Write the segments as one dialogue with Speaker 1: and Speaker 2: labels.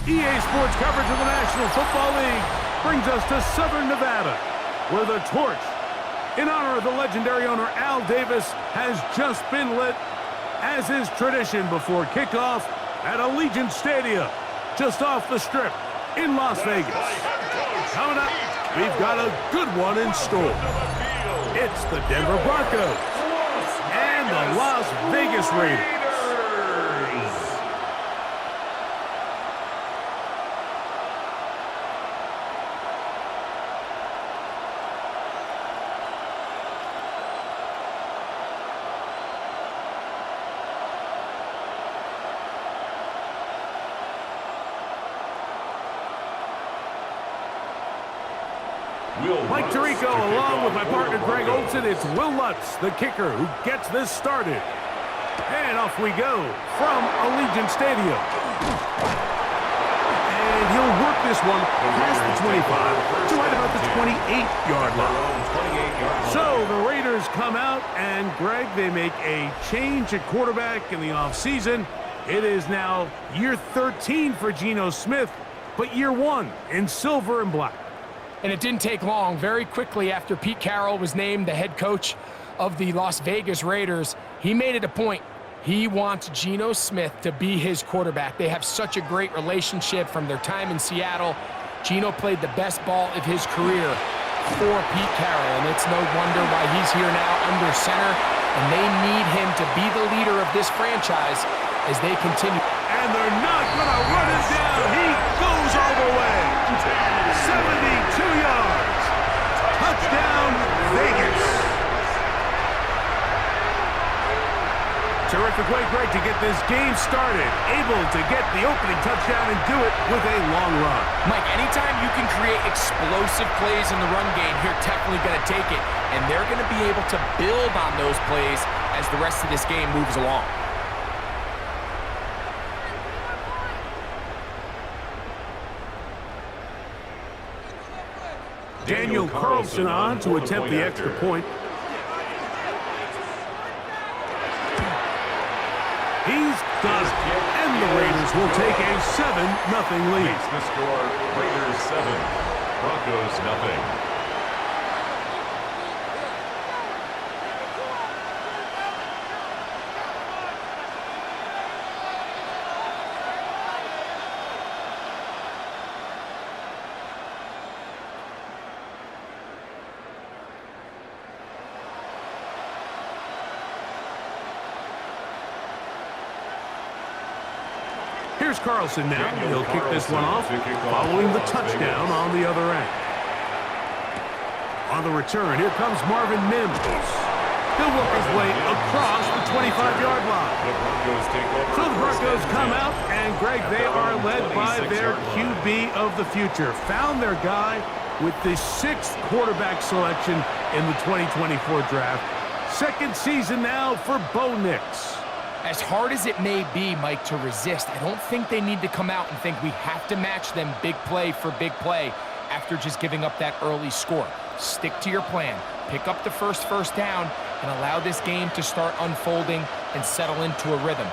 Speaker 1: EA Sports coverage of the National Football League brings us to Southern Nevada, where the torch, in honor of the legendary owner Al Davis, has just been lit, as is tradition before kickoff at Allegiant Stadium, just off the Strip in Las Vegas. Coming up, we've got a good one in store. It's the Denver Broncos and the Las Vegas Raiders. Mike Tirico, along with my partner Greg Olson. It's Will Lutz, the kicker, who gets this started. And off we go from Allegiant Stadium. And he'll work this one past the 25 to right about the 28-yard line. So the Raiders come out, and Greg, they make a change at quarterback in the offseason. It is now year 13 for Geno Smith, but year 1 in silver and black.
Speaker 2: And it didn't take long. Very quickly after Pete Carroll was named the head coach of the Las Vegas Raiders, he made it a point. He wants Geno Smith to be his quarterback. They have such a great relationship from their time in Seattle. Geno played the best ball of his career for Pete Carroll, and it's no wonder why he's here now under center, and they need him to be the leader of this franchise as they continue.
Speaker 1: And they're not going to run him down. He goes all the way. 72 yards. Touchdown, Vegas. Terrific way, Greg, to get this game started. Able to get the opening touchdown and do it with a long run.
Speaker 3: Mike, anytime you can create explosive plays in the run game, you're definitely going to take it. And they're going to be able to build on those plays as the rest of this game moves along.
Speaker 1: Daniel Carlson on to attempt the extra point. He's got it. And the Raiders will take a 7-0 lead.
Speaker 4: Makes the score Raiders 7, Broncos 0.
Speaker 1: Here's Carlson now. He'll kick this one off, following the touchdown on the other end. On the return, here comes Marvin Mims. He'll work his way across the 25-yard line. So the Broncos come out, and Greg, they are led by their QB of the future. Found their guy with the 6th quarterback selection in the 2024 draft. Second season now for Bo Nix.
Speaker 2: As hard as it may be, Mike, to resist, I don't think they need to come out and think we have to match them big play for big play after just giving up that early score. Stick to your plan. Pick up the first down and allow this game to start unfolding and settle into a rhythm.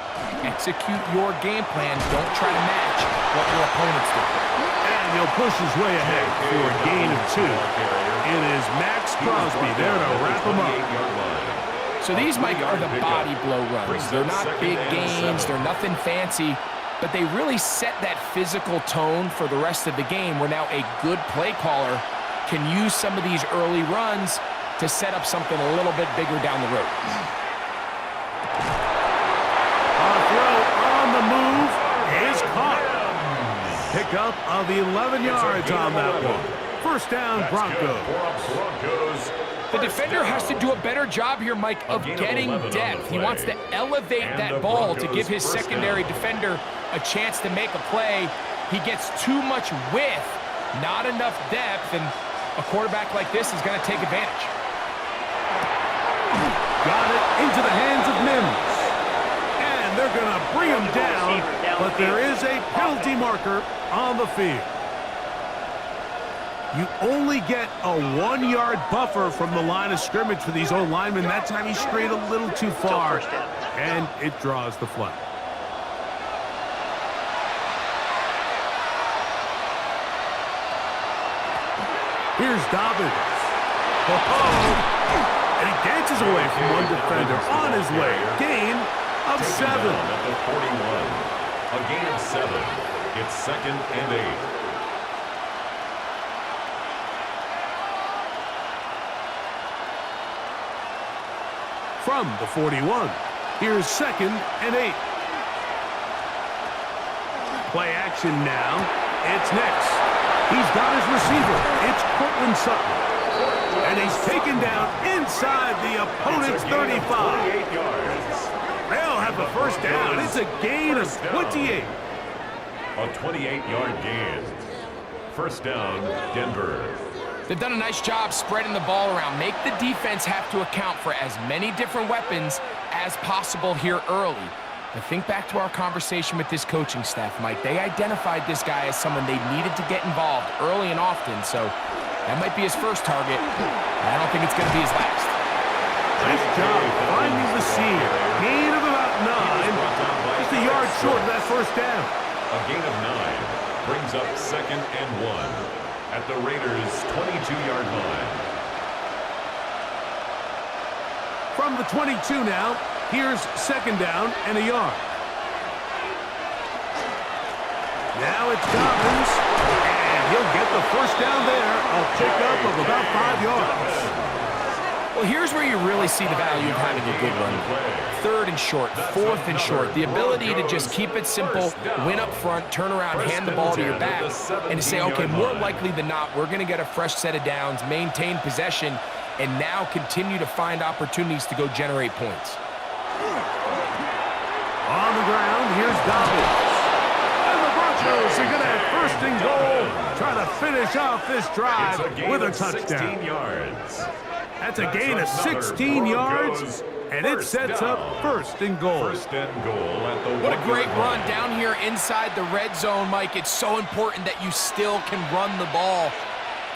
Speaker 2: Execute your game plan. Don't try to match what your opponents do.
Speaker 1: And he'll push his way ahead for a gain of 2. It is Max Crosby there to wrap him up.
Speaker 2: So these, Mike, are the body blow runs. They're not big gains, they're nothing fancy, but they really set that physical tone for the rest of the game, where now a good play caller can use some of these early runs to set up something a little bit bigger down the road.
Speaker 1: A throw on the move is caught. Pickup of 11 yards on that one. First down, Broncos.
Speaker 2: The defender has to do a better job here, Mike, of getting depth. He wants to elevate that ball to give his secondary defender a chance to make a play. He gets too much width, not enough depth, and a quarterback like this is going to take advantage.
Speaker 1: Got it into the hands of Mims. And they're going to bring him down, but there is a penalty marker on the field. You only get a 1-yard buffer from the line of scrimmage for these old linemen. That time he strayed a little too far, and it draws the flag. Here's Dobbins. And he dances away from one defender on his way. Gain of 7.
Speaker 4: At the 41. A gain of 7. It's 2nd and 8.
Speaker 1: From the 41, here's 2nd and 8. Play action now. It's next. He's got his receiver. It's Cortland Sutton. And he's taken down inside the opponent's 35. They'll have the first down. It's a gain of 28.
Speaker 4: A 28-yard gain. First down, Denver.
Speaker 3: They've done a nice job spreading the ball around. Make the defense have to account for as many different weapons as possible here early. But think back to our conversation with this coaching staff, Mike. They identified this guy as someone they needed to get involved early and often, so that might be his first target. I don't think it's going to be his last.
Speaker 1: Nice job finding the seam. Gain of about 9. Just a yard short of that first down.
Speaker 4: A gain of 9 brings up 2nd and 1 at the Raiders' 22-yard line.
Speaker 1: From the 22 now, here's 2nd down and a yard. Now it's Dobbins, and he'll get the first down there. A pickup of about 5 yards.
Speaker 3: Well, here's where you really see the value of having a good run. 3rd and short, 4th and short. The ability to just keep it simple, win up front, turn around, hand the ball to your back, and to say, okay, more likely than not, we're going to get a fresh set of downs, maintain possession, and now continue to find opportunities to go generate points.
Speaker 1: On the ground, here's Dobbins. And the Broncos are going to have 1st and goal, trying to finish off this drive with a touchdown.
Speaker 4: 16 yards.
Speaker 1: That's a gain of 16 yards, and it sets up 1st and goal.
Speaker 4: 1st and goal at the
Speaker 3: What a great run down here inside the red zone, Mike. It's so important that you still can run the ball.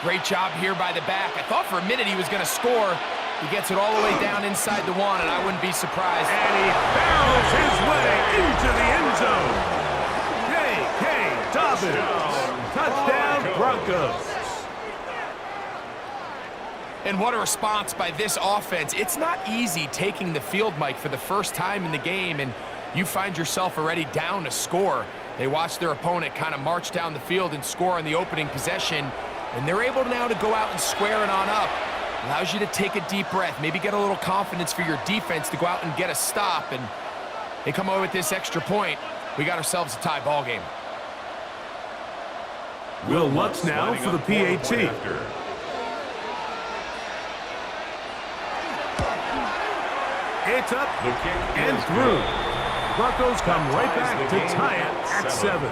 Speaker 3: Great job here by the back. I thought for a minute he was going to score. He gets it all the way down inside the 1, and I wouldn't be surprised.
Speaker 1: And he barrels his way into the end zone. J.K. Dobbins. Touchdown, Broncos.
Speaker 3: And what a response by this offense. It's not easy taking the field, Mike, for the first time in the game, and you find yourself already down to score. They watch their opponent kind of march down the field and score on the opening possession, and they're able now to go out and square it on up. Allows you to take a deep breath, maybe get a little confidence for your defense to go out and get a stop, and they come away with this extra point. We got ourselves a tie ball game.
Speaker 1: Will Lutz now for the PAT. It's up and through. Broncos come right back to tie it at 7.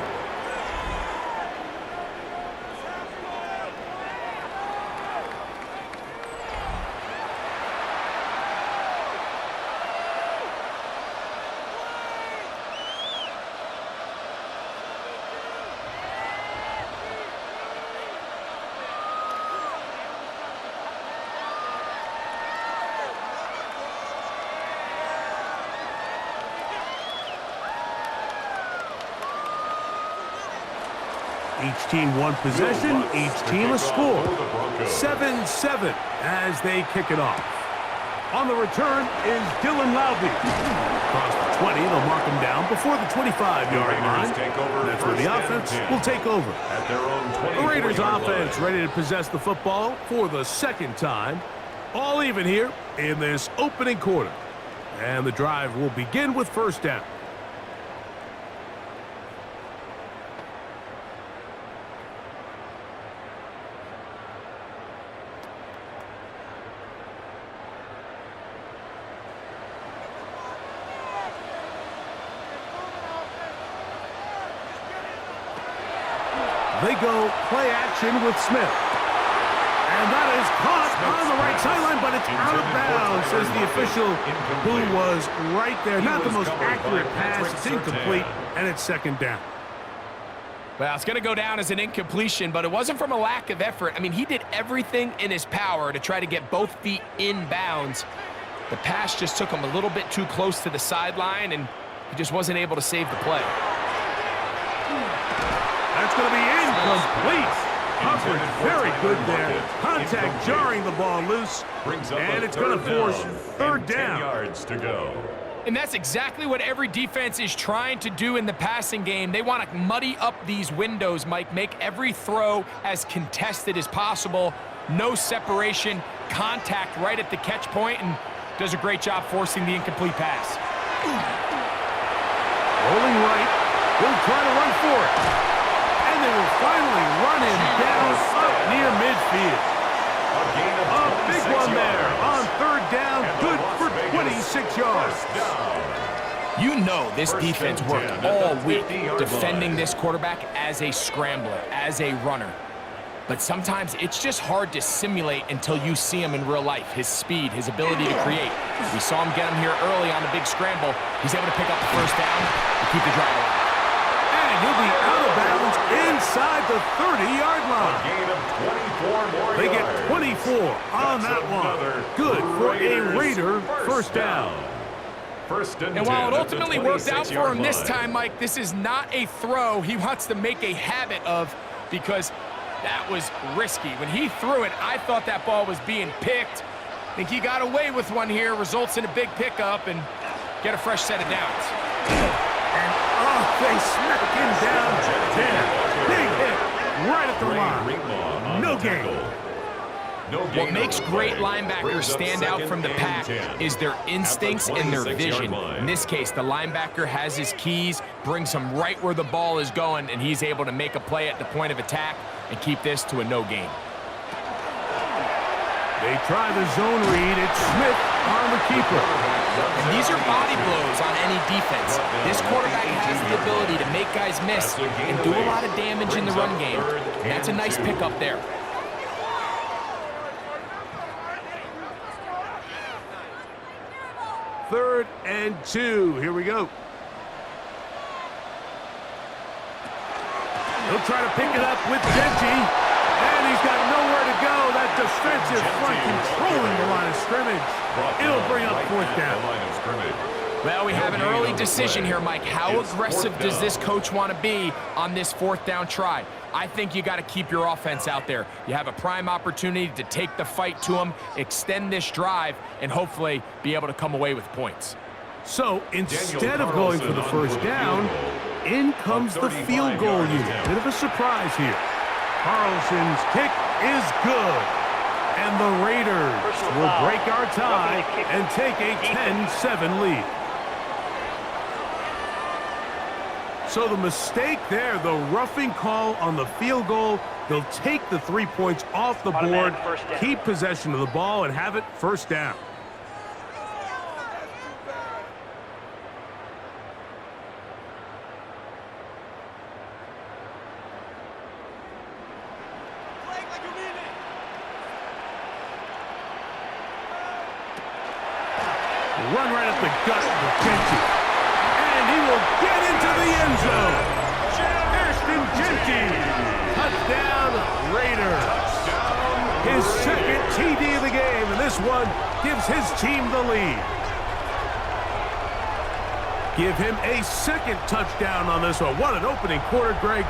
Speaker 1: Each team one possession, each team a score. 7-7 as they kick it off. On the return is Dylan Lowby. Across the 20, they'll mark him down before the 25-yard line. That's where the offense will take over. The Raiders offense ready to possess the football for the 2nd time. All even here in this opening quarter. And the drive will begin with 1st down. They go play action with Smith. And that is caught on the right sideline, but it's out of bounds, says the official who was right there. Not the most accurate pass. It's incomplete, and it's 2nd down.
Speaker 3: Well, it's going to go down as an incompletion, but it wasn't from a lack of effort. I mean, he did everything in his power to try to get both feet in bounds. The pass just took him a little bit too close to the sideline, and he just wasn't able to save the play.
Speaker 1: That's going to be incomplete. Coverage very good there. Contact jarring the ball loose. And it's going to force third down.
Speaker 4: 10 yards to go.
Speaker 3: And that's exactly what every defense is trying to do in the passing game. They want to muddy up these windows, Mike, make every throw as contested as possible. No separation, contact right at the catch point, and does a great job forcing the incomplete pass.
Speaker 1: Rolling right. He'll try to run for it. And they will finally run him down up near midfield. A big one there on third down. Good for 26 yards.
Speaker 3: You know this defense worked all week defending this quarterback as a scrambler, as a runner. But sometimes it's just hard to simulate until you see him in real life. His speed, his ability to create. We saw him get him here early on a big scramble. He's able to pick up the first down and keep the drive alive.
Speaker 1: And he'll be out of bounds inside the 30-yard line.
Speaker 4: Gain of 24 more
Speaker 1: They
Speaker 4: yards.
Speaker 1: get 24 on that one. Good for a Raider first down.
Speaker 4: First and
Speaker 3: And while it
Speaker 4: 10 at the
Speaker 3: ultimately worked out for him
Speaker 4: 26-yard
Speaker 3: this
Speaker 4: line.
Speaker 3: time, Mike, this is not a throw he wants to make a habit of, because that was risky. When he threw it, I thought that ball was being picked. I think he got away with one here, results in a big pickup, and get a fresh set of downs.
Speaker 1: And they smack him down. Big hit right at the line. No gain.
Speaker 3: What makes great linebackers stand out from the pack is their instincts and their vision. In this case, the linebacker has his keys, brings him right where the ball is going, and he's able to make a play at the point of attack and keep this to a no gain.
Speaker 1: They try the zone read. It's Smith on the keeper.
Speaker 3: And these are body blows on any defense. This quarterback has the ability to make guys miss and do a lot of damage in the run game. And that's a nice pickup there.
Speaker 1: Third and 2. Here we go. He'll try to pick it up with Genty. And he's got nowhere to go. That defensive front controlling the line of scrimmage. It'll bring up fourth down.
Speaker 3: Well, we have an early decision here, Mike. How aggressive does this coach want to be on this fourth down try? I think you got to keep your offense out there. You have a prime opportunity to take the fight to them, extend this drive, and hopefully be able to come away with points.
Speaker 1: So instead of going for the first down, in comes the field goal unit. Bit of a surprise here. Carlson's kick is good. And the Raiders will break our tie and take a 10-7 lead. So the mistake there, the roughing call on the field goal, they'll take the 3 points off the board, keep possession of the ball, and have it first down. Run right up the gut of Genty. And he will get into the end zone. Ashton Genty. Touchdown, Raiders. His second TD of the game, and this one gives his team the lead. Give him a second touchdown on this one. What an opening quarter, Greg.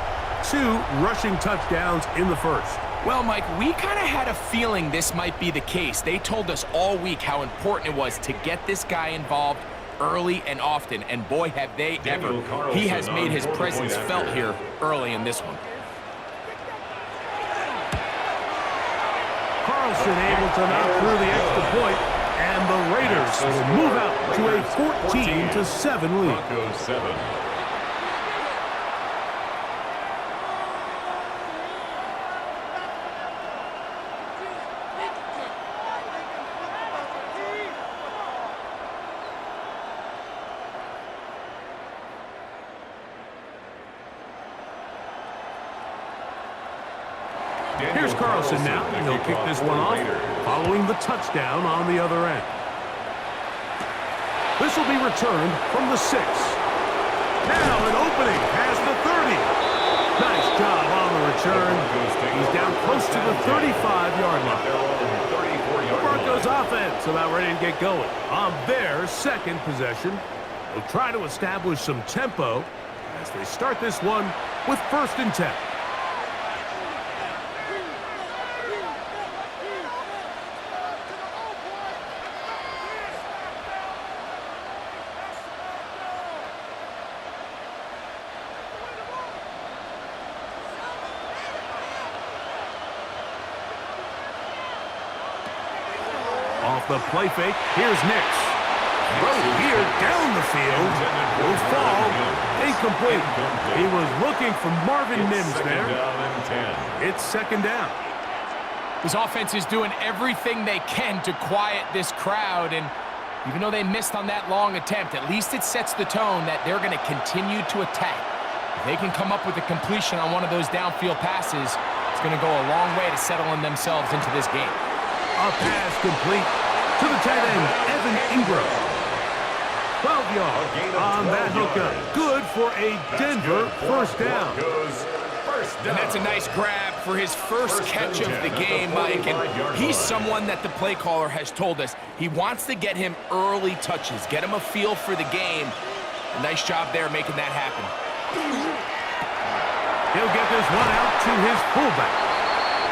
Speaker 1: 2 rushing touchdowns in the first.
Speaker 3: Well, Mike, we kind of had a feeling this might be the case. They told us all week how important it was to get this guy involved early and often, and boy, have they ever. He has made his presence felt here early in this one.
Speaker 1: Carlson able to knock through the extra point, and the Raiders will move out to a 14-7 lead.
Speaker 4: Broncos 7.
Speaker 1: Here's Carlson now, and he'll kick this one off, following the touchdown on the other end. This will be returned from the 6. Now an opening past the 30. Nice job on the return. He's down close to the 35-yard line. The Broncos offense about ready to get going on their second possession. They'll try to establish some tempo as they start this one with 1st and 10. the play fake. Here's Nix. Throw here down the field. Will fall. Incomplete. He was looking for Marvin Mims there. It's second down.
Speaker 2: This offense is doing everything they can to quiet this crowd, and even though they missed on that long attempt, at least it sets the tone that they're going to continue to attack. If they can come up with a completion on one of those downfield passes, it's going to go a long way to settling themselves into this game.
Speaker 1: A pass complete to the tight end, Evan Ingram. 12 yards on that hookup. Good for a Denver first down.
Speaker 3: And that's a nice grab for his first catch of the game, Mike. And he's someone that the play caller has told us he wants to get him early touches, get him a feel for the game. A nice job there making that happen.
Speaker 1: He'll get this one out to his fullback.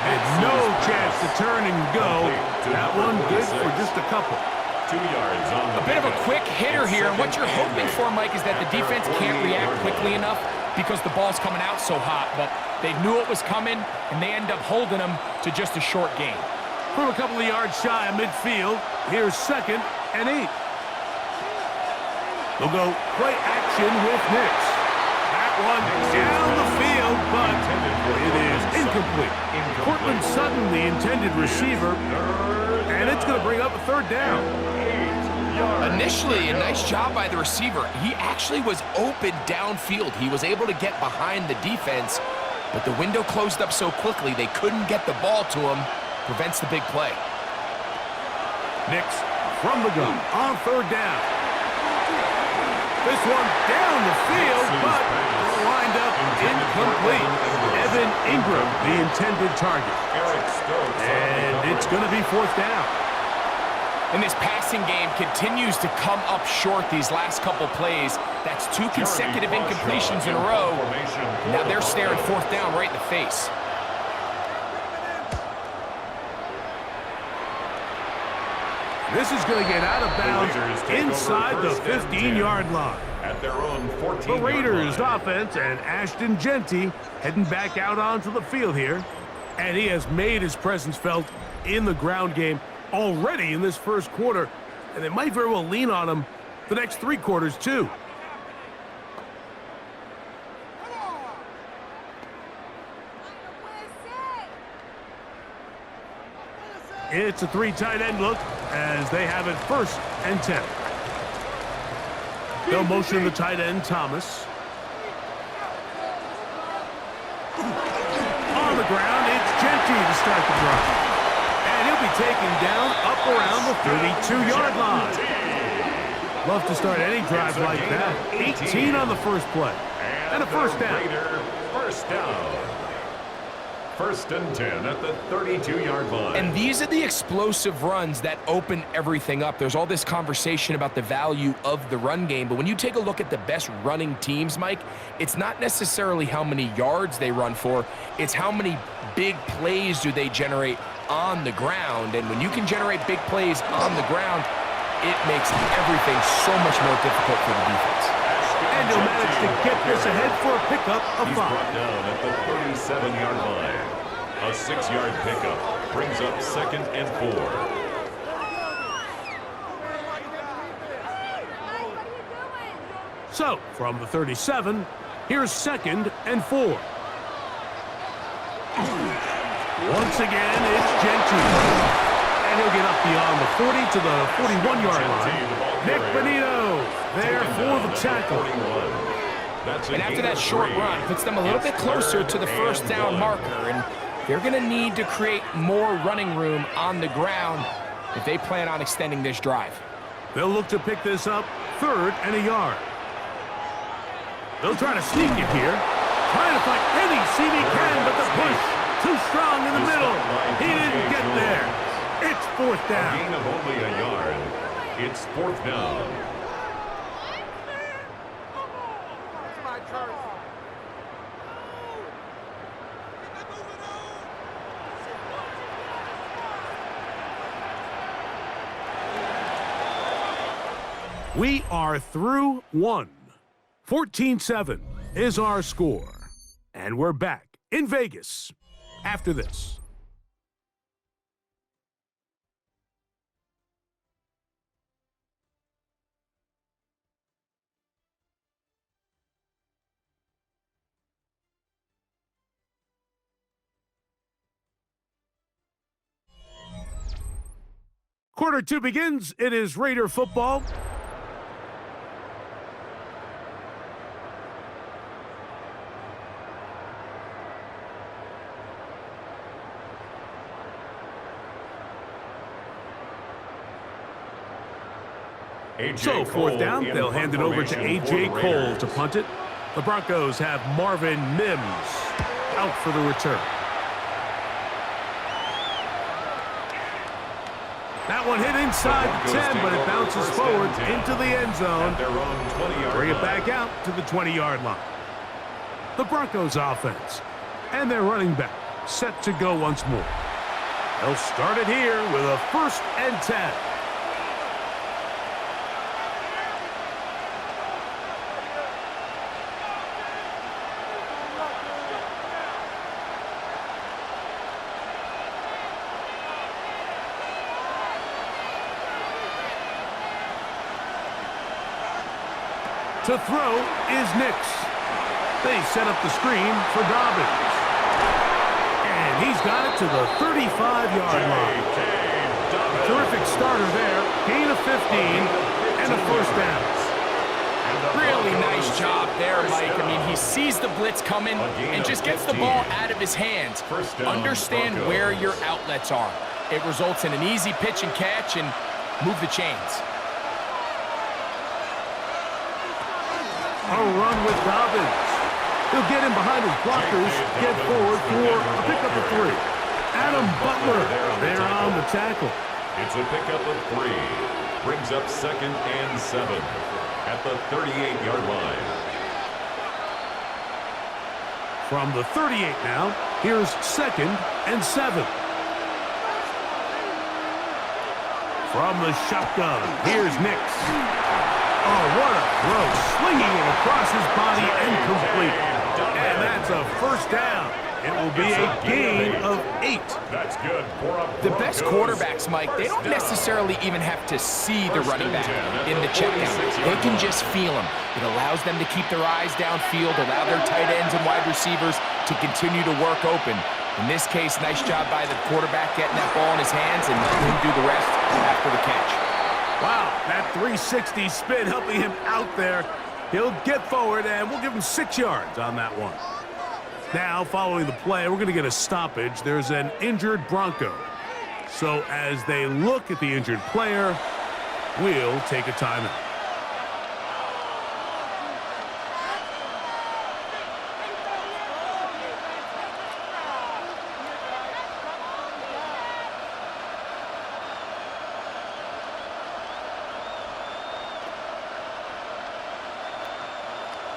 Speaker 1: And no chance to turn and go. That one good for just a couple.
Speaker 4: 2 yards on the
Speaker 2: A bit of a quick hitter here. And what you're hoping for, Mike, is that the defense can't react quickly enough because the ball's coming out so hot. But they knew it was coming, and they end up holding them to just a short gain.
Speaker 1: From a couple of yards shy of midfield, here's 2nd and 8. They'll go play action with Nix. That one down the field, but it is incomplete. Cortland Sutton, the intended receiver, and it's going to bring up a 3rd down.
Speaker 3: Initially, a nice job by the receiver. He actually was open downfield. He was able to get behind the defense, but the window closed up so quickly they couldn't get the ball to him. Prevents the big play.
Speaker 1: Nix from the gun on 3rd down. This one down the field, but lined up incomplete. Evan Ingram, the intended target. And it's going to be 4th down.
Speaker 2: And this passing game continues to come up short these last couple plays. That's 2 consecutive incompletions in a row. Now they're staring 4th down right in the face.
Speaker 1: This is going to get out of bounds inside the 15-yard line.
Speaker 4: At their own 14-yard
Speaker 1: The Raiders
Speaker 4: line.
Speaker 1: offense and Ashton Genty heading back out onto the field here. And he has made his presence felt in the ground game already in this first quarter. And they might very well lean on him the next 3 quarters too. It's a 3 tight end look as they have it 1st and 10. They'll motion the tight end, Thomas. On the ground, it's Genty to start the drive. And he'll be taken down up around the 32-yard line. Love to start any drive like that. 18 on the first play. And a 1st down.
Speaker 4: First down. 1st and 10 at the 32-yard line.
Speaker 3: And these are the explosive runs that open everything up. There's all this conversation about the value of the run game, but when you take a look at the best running teams, Mike, it's not necessarily how many yards they run for, it's how many big plays do they generate on the ground. And when you can generate big plays on the ground, it makes everything so much more difficult for the defense.
Speaker 1: And he'll manage to get this ahead for a pickup of 5.
Speaker 4: He's brought down at the 37-yard line. A 6-yard pickup brings up 2nd and 4.
Speaker 1: So, from the 37, here's 2nd and 4. Once again, it's Genty. And he'll get up beyond the 40 to the 41-yard line. Nick Bonito there for the tackle.
Speaker 3: And after that short run, puts them a little bit closer to the 1st down marker. And they're going to need to create more running room on the ground if they plan on extending this drive.
Speaker 1: They'll look to pick this up 3rd and a yard. They'll try to sneak it here. Trying to find any seam he can, but the push too strong in the middle. He didn't get there. It's 4th down.
Speaker 4: A gain of only a yard. It's 4th down.
Speaker 1: We are through 1. 14-7 is our score. And we're back in Vegas after this. Quarter two begins. It is Raider football. So fourth down, they'll hand it over to A.J. Cole to punt it. The Broncos have Marvin Mims out for the return. That one hit inside the 10, but it bounces forward into the end zone. Bring it back out to the 20-yard line. The Broncos offense and their running back set to go once more. They'll start it here with a 1st and 10. To throw is Nix. They set up the screen for Dobbins. And he's got it to the 35-yard line. Terrific starter there. Gain of 15 and a 1st down.
Speaker 2: Really nice job there, Mike. I mean, he sees the blitz coming and just gets the ball out of his hands. Understand where your outlets are. It results in an easy pitch and catch and move the chains.
Speaker 1: A run with Dobbins. He'll get in behind his blockers, get forward for a pickup of 3. Adam Butler there on the tackle.
Speaker 4: It's a pickup of 3. Brings up 2nd and 7 at the 38-yard line.
Speaker 1: From the 38 now, here's 2nd and 7. From the shotgun, here's Nix. Oh, what a throw. Slinging it across his body and complete. And that's a 1st down. It will be a gain of 8.
Speaker 4: That's good.
Speaker 2: The best quarterbacks, Mike, they don't necessarily even have to see the running back in the check down. They can just feel him. It allows them to keep their eyes downfield, allow their tight ends and wide receivers to continue to work open. In this case, nice job by the quarterback getting that ball in his hands and letting him do the rest after the catch.
Speaker 1: Wow, that 360 spin helping him out there. He'll get forward, and we'll give him 6 yards on that one. Now, following the play, we're going to get a stoppage. There's an injured Bronco. So as they look at the injured player, we'll take a timeout.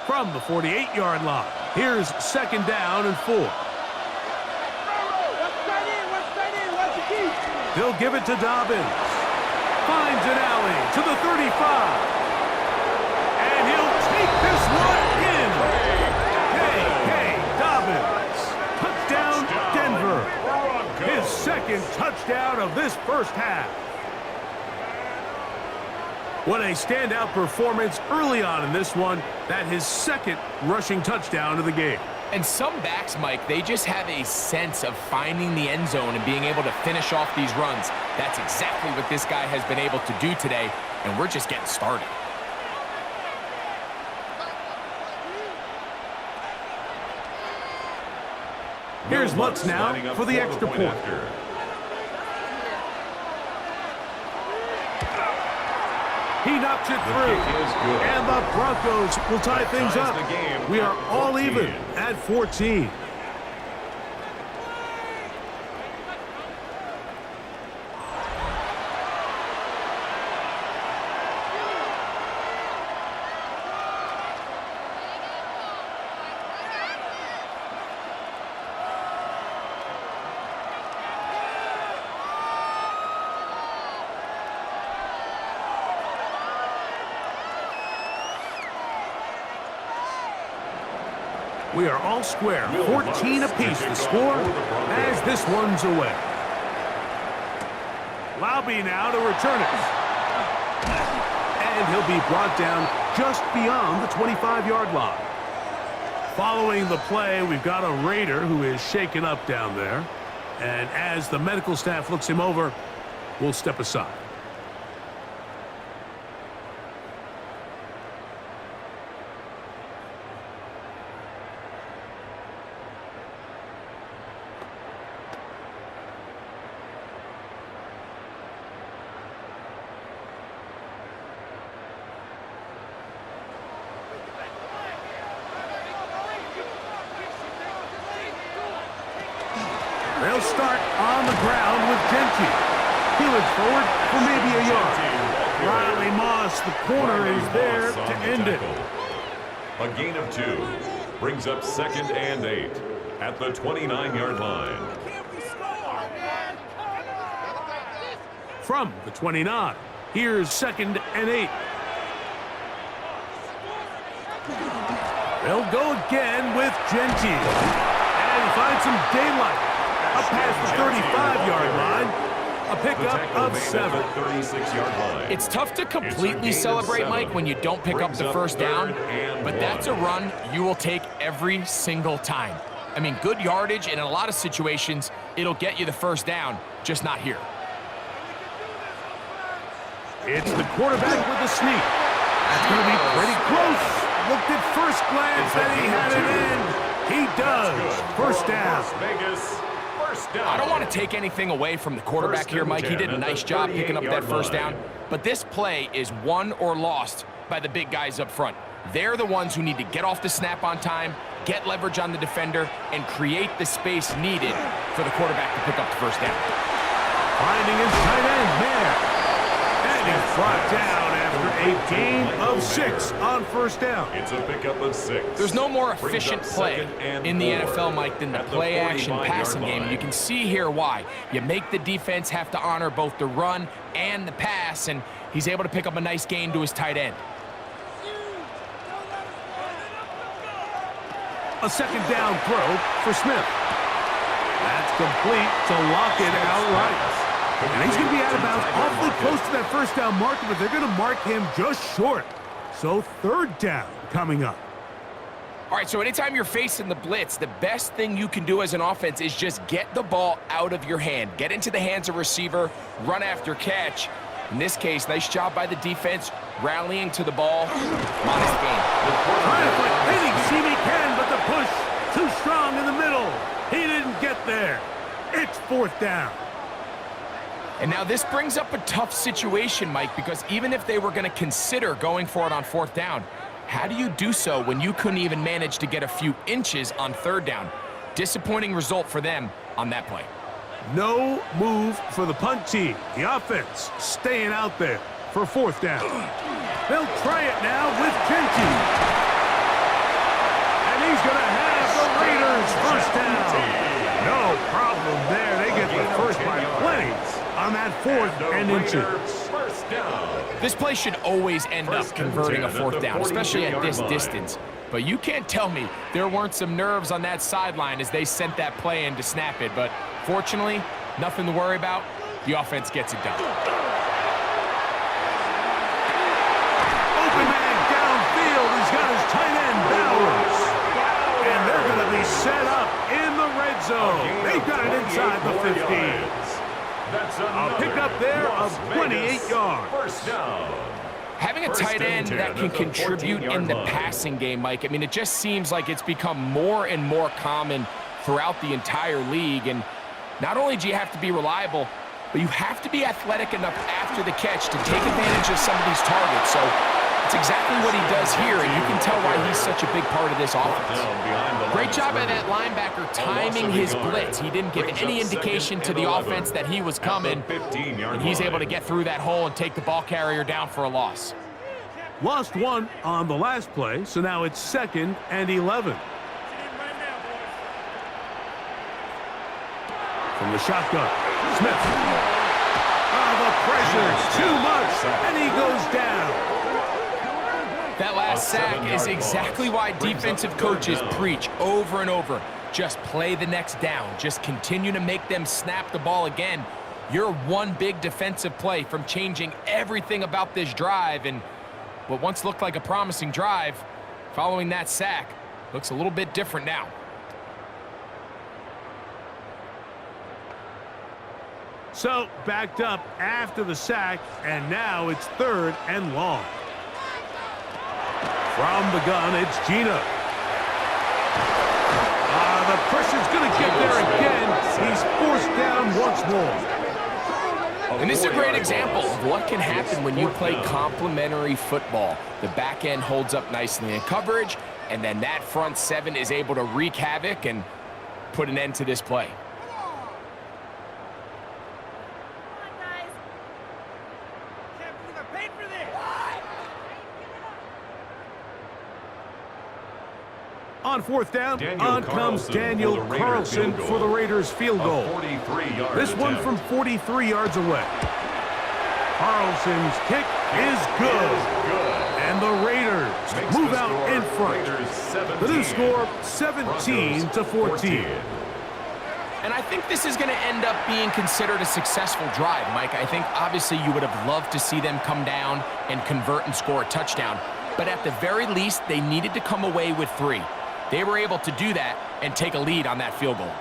Speaker 1: From the 48-yard line, here's 2nd down and 4. He'll give it to Dobbins. Finds an alley to the 35. And he'll take this one in. Hey, Dobbins. Touchdown, Denver. His 2nd touchdown of this 1st half. What a standout performance early on in this one. That his 2nd rushing touchdown of the game.
Speaker 2: And some backs, Mike, they just have a sense of finding the end zone and being able to finish off these runs. That's exactly what this guy has been able to do today, and we're just getting started.
Speaker 1: Here's Lutz now for the extra point. He knocks it through, and the Broncos will tie things up. We are all even at 14. We are all square, 14 apiece to score as this one's away. Laube now to return it. And he'll be brought down just beyond the 25-yard line. Following the play, we've got a Raider who is shaken up down there. And as the medical staff looks him over, we'll step aside. They'll start on the ground with Gentry. He looks forward for maybe a yard. Riley Moss, the corner, is there to end it.
Speaker 4: A gain of 2 brings up 2nd and 8 at the 29-yard line.
Speaker 1: From the 29, here's 2nd and 8. They'll go again with Gentry. And find some daylight. Up past the 35-yard line. A pickup of 7.
Speaker 4: 36-yard line.
Speaker 3: It's tough to completely celebrate, Mike, when you don't pick up the first down, but that's a run you will take every single time. I mean, good yardage, and in a lot of situations, it'll get you the first down, just not here.
Speaker 1: It's the quarterback with the sneak. That's going to be pretty close. Looked at first glance that he had it in. He does. First down.
Speaker 4: Vegas.
Speaker 3: I don't want to take anything away from the quarterback here, Mike. He did a nice job picking up that first down. But this play is won or lost by the big guys up front. They're the ones who need to get off the snap on time, get leverage on the defender, and create the space needed for the quarterback to pick up the first down.
Speaker 1: Finding his tight end there. And he's brought down after a gain of 6 on first down.
Speaker 4: It's a pickup of 6.
Speaker 3: There's no more efficient play in the NFL, Mike, than the play-action passing game. And you can see here why. You make the defense have to honor both the run and the pass, and he's able to pick up a nice gain to his tight end.
Speaker 1: A second down throw for Smith. That's complete to lock it outright. And he's going to be out of bounds awfully close to that first down marker, but they're going to mark him just short. So 3rd down coming up.
Speaker 3: All right, so anytime you're facing the blitz, the best thing you can do as an offense is just get the ball out of your hand. Get into the hands of receiver, run after catch. In this case, nice job by the defense, rallying to the ball. Modest gain.
Speaker 1: Trying to put any seam he can, but the push too strong in the middle. He didn't get there. It's 4th down.
Speaker 3: And now this brings up a tough situation, Mike, because even if they were going to consider going for it on 4th down, how do you do so when you couldn't even manage to get a few inches on 3rd down? Disappointing result for them on that play.
Speaker 1: No move for the punt team. The offense staying out there for 4th down. They'll try it now with Gentry. And he's going to have the Raiders first down. No problem there. They get the first by plenty on that 4th and inches.
Speaker 3: This play should always end up converting a 4th down, especially at this distance. But you can't tell me there weren't some nerves on that sideline as they sent that play in to snap it. But fortunately, nothing to worry about. The offense gets it done.
Speaker 1: Open man downfield. He's got his tight end, Bowers. And they're going to be set up in the red zone. They've got it inside the 15. A pickup there of 28 yards.
Speaker 4: First down.
Speaker 3: Having a tight end that can contribute in the passing game, Mike, I mean, it just seems like it's become more and more common throughout the entire league. And not only do you have to be reliable, but you have to be athletic enough after the catch to take advantage of some of these targets. So it's exactly what he does here, and you can tell why he's such a big part of this offense. Great job by that linebacker timing his blitz. He didn't give any indication to the offense that he was coming, and he's able to get through that hole and take the ball carrier down for a loss.
Speaker 1: Lost 1 on the last play, so now it's 2nd and 11. From the shotgun, Smith. The pressure's too much, and he goes down.
Speaker 3: That last sack is exactly why defensive coaches preach over and over. Just play the next down. Just continue to make them snap the ball again. You're one big defensive play from changing everything about this drive, and what once looked like a promising drive, following that sack, looks a little bit different now.
Speaker 1: So, backed up after the sack, and now it's 3rd and long. From the gun, it's Gino. The pressure's going to get there again. He's forced down once more.
Speaker 3: And this is a great example of what can happen when you play complementary football. The back end holds up nicely in coverage, and then that front 7 is able to wreak havoc and put an end to this play.
Speaker 1: On fourth down, on comes
Speaker 4: Carlson
Speaker 1: Daniel
Speaker 4: for the Raiders
Speaker 1: Carlson
Speaker 4: field goal.
Speaker 1: for the Raiders field goal.
Speaker 4: 43-yard
Speaker 1: This one
Speaker 4: attempt.
Speaker 1: from 43 yards away. Carlson's kick is good. And the Raiders
Speaker 4: Makes
Speaker 1: move
Speaker 4: the
Speaker 1: out
Speaker 4: score
Speaker 1: in front.
Speaker 4: Raiders 17.
Speaker 1: The new score, 17 to 14.
Speaker 3: And I think this is going to end up being considered a successful drive, Mike. I think obviously you would have loved to see them come down and convert and score a touchdown. But at the very least, they needed to come away with 3. They were able to do that and take a lead on that field goal.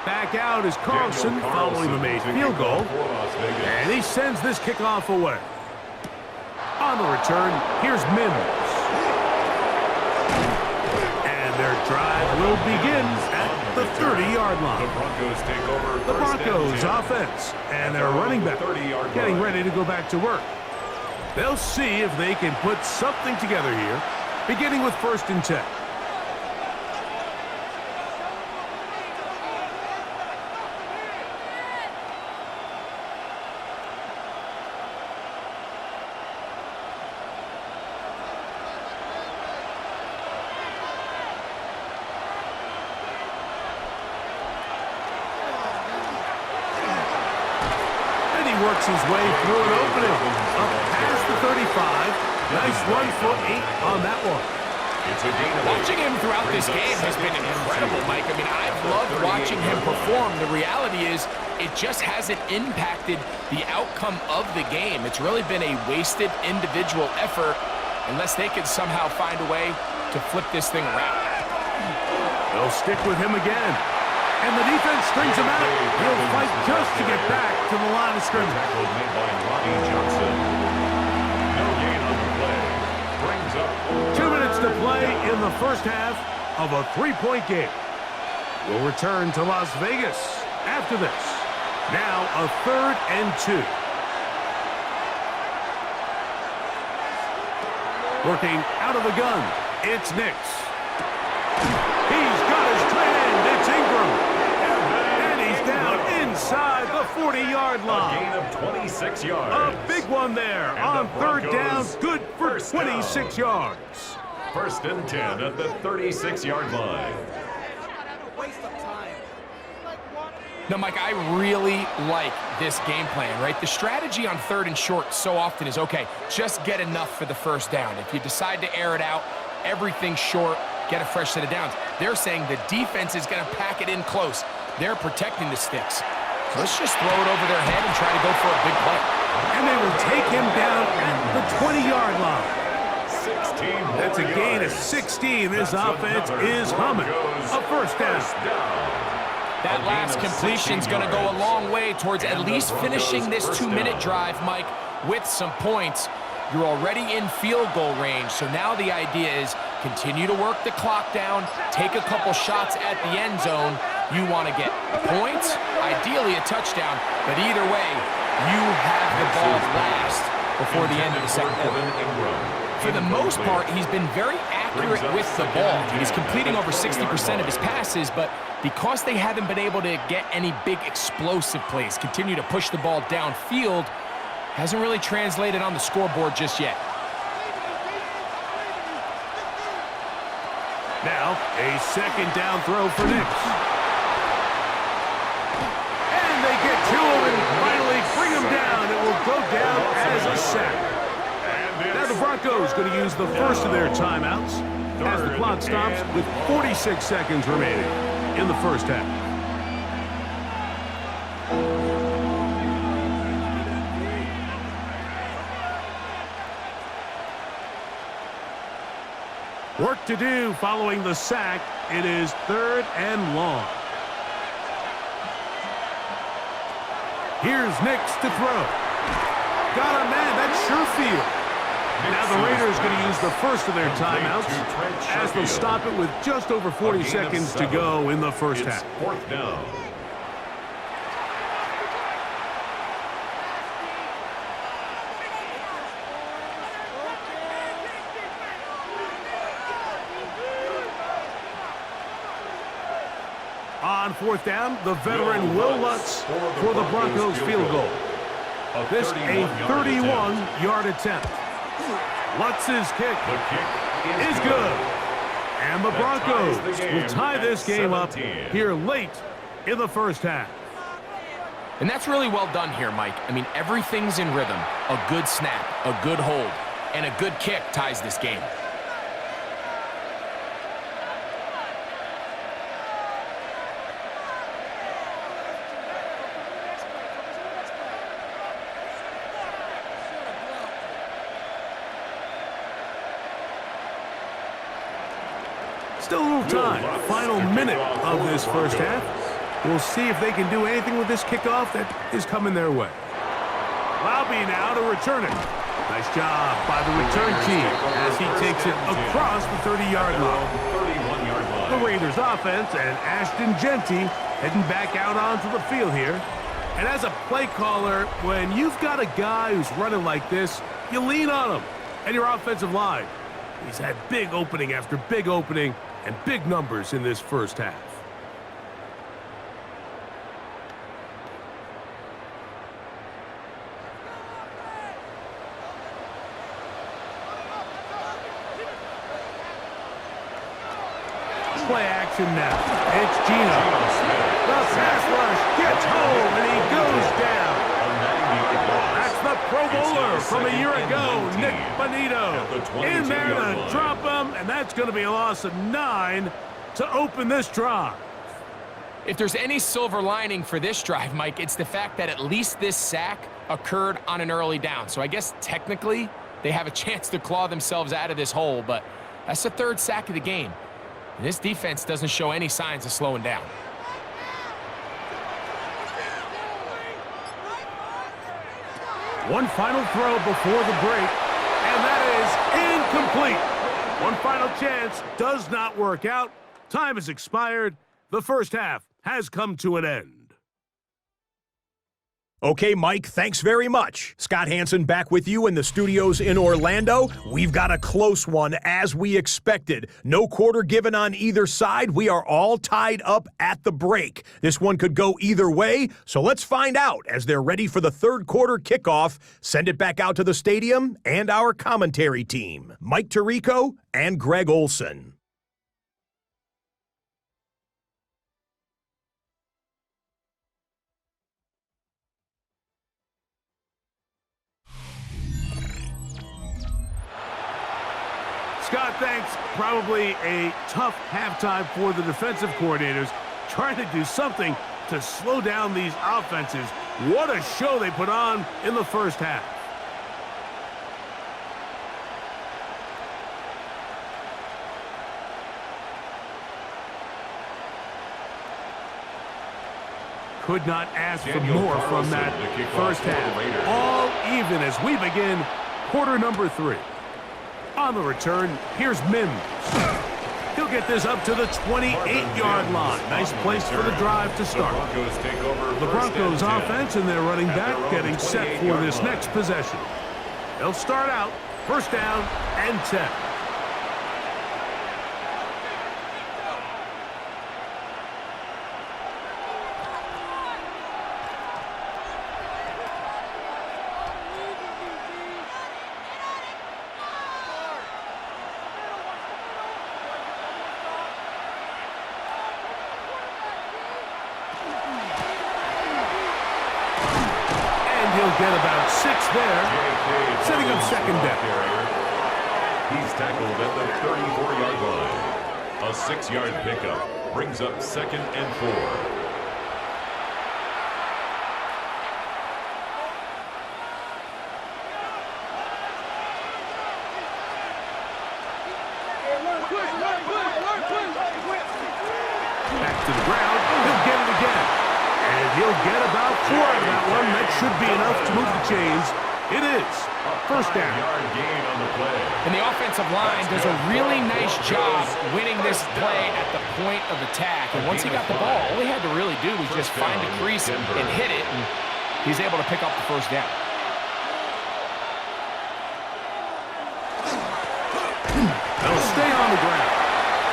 Speaker 1: Back out is Carlson following the made field goal. And he sends this kickoff away. On the return, here's Mims. And their drive will begin at the 30-yard line.
Speaker 4: The Broncos take over
Speaker 1: The Broncos offense and their running back getting ready to go back to work. They'll see if they can put something together here, beginning with 1st and 10. Works his way through an opening. Up past the 35. Nice run for 8 on that one.
Speaker 3: Watching him throughout this game has been incredible, Mike. I mean, I've loved watching him perform. The reality is it just hasn't impacted the outcome of the game. It's really been a wasted individual effort unless they can somehow find a way to flip this thing around.
Speaker 1: They'll stick with him again. And the defense strings him out. He'll fight just to get back to the line of scrimmage.
Speaker 4: Tackle made by Ronnie Johnson. No gain on the play. Brings up
Speaker 1: 2 minutes to play in the first half of a 3-point game. We'll return to Las Vegas after this. Now a 3rd and 2. Working out of the gun. It's Nix. He's got his tight end. It's Ingram. Inside the 40-yard line.
Speaker 4: A gain of 26 yards.
Speaker 1: A big one there on 3rd down. Good for 26 yards.
Speaker 4: 1st and 10 at the 36-yard line.
Speaker 3: Now, Mike, I really like this game plan, right? The strategy on 3rd and short so often is, okay, just get enough for the 1st down. If you decide to air it out, everything short, get a fresh set of downs. They're saying the defense is going to pack it in close. They're protecting the sticks. So let's just throw it over their head and try to go for a big play.
Speaker 1: And they will take him down at the 20-yard line.
Speaker 4: 16.
Speaker 1: That's a gain of 16. This offense is humming. A 1st down.
Speaker 3: That last completion's going to go a long way towards at least finishing this 2-minute drive, Mike, with some points. You're already in field goal range, so now the idea is continue to work the clock down, take a couple shots at the end zone. You want to get points, ideally a touchdown, but either way, you have the ball last before the end of the 2nd quarter. For the most part, he's been very accurate with the ball. He's completing over 60% of his passes, but because they haven't been able to get any big explosive plays, continue to push the ball downfield, hasn't really translated on the scoreboard just yet.
Speaker 1: Now, a 2nd down throw for Nix. And they get to him and finally bring him down. It will go down as a sack. Now the Broncos going to use the first of their timeouts as the clock stops with 46 seconds remaining in the 1st half. Work to do following the sack. It is 3rd and long. Here's Nix to throw. Got a man. That's Sherfield. Now the Raiders going to use the first of their timeouts as they'll stop it with just over 40 seconds to go in the 1st half.
Speaker 4: 4th down.
Speaker 1: On 4th down, the veteran Will Lutz for the Broncos field goal. This a 31-yard attempt. Lutz's kick is good. And the Broncos will tie this game up here late in the first half.
Speaker 3: And that's really well done here, Mike. I mean, everything's in rhythm. A good snap, a good hold, and a good kick ties this game.
Speaker 1: Still a little time. Final minute of this first half. We'll see if they can do anything with this kickoff that is coming their way. Lobby now to return it. Nice job by the return team as he takes it across the 30-yard line. The Raiders offense and Ashton Genty heading back out onto the field here. And as a play caller, when you've got a guy who's running like this, you lean on him and your offensive line. He's had big opening after big opening and big numbers in this first half. Play action now. It's Geno. The pass rush gets home and he goes down. That's the Pro Bowler from a year ago, Nick Bonito. In there to drop him, and that's going to be a loss of 9 to open this drive.
Speaker 3: If there's any silver lining for this drive, Mike, it's the fact that at least this sack occurred on an early down. So I guess technically they have a chance to claw themselves out of this hole, but that's the third sack of the game. And this defense doesn't show any signs of slowing down.
Speaker 1: One final throw before the break, and that is incomplete. One final chance does not work out. Time has expired. The first half has come to an end.
Speaker 5: Okay, Mike, thanks very much. Scott Hansen back with you in the studios in Orlando. We've got a close one, as we expected. No quarter given on either side. We are all tied up at the break. This one could go either way, so let's find out as they're ready for the third quarter kickoff. Send it back out to the stadium and our commentary team, Mike Tirico and Greg Olson.
Speaker 1: Scott, thanks. Probably a tough halftime for the defensive coordinators, trying to do something to slow down these offenses. What a show they put on in the first half. Could not ask for more from that first half. All even as we begin quarter number 3. On the return, here's Mims. He'll get this up to the 28-yard line. Nice place for the drive to start. The Broncos offense and their running back getting set for this next possession. They'll start out first down and 10. Get about 6 there, setting up second down.
Speaker 4: He's tackled at the 34-yard line. A 6-yard pickup brings up second and 4.
Speaker 1: Back to the ground, he'll get it again. And he'll get about 4 out of that one. That should be enough to move the chains. It is first down.
Speaker 3: And the offensive line does a really nice job winning this play at the point of attack. And once he got the ball, all he had to really do was just find a crease and hit it, and he's able to pick up the first down.
Speaker 1: They'll stay on the ground.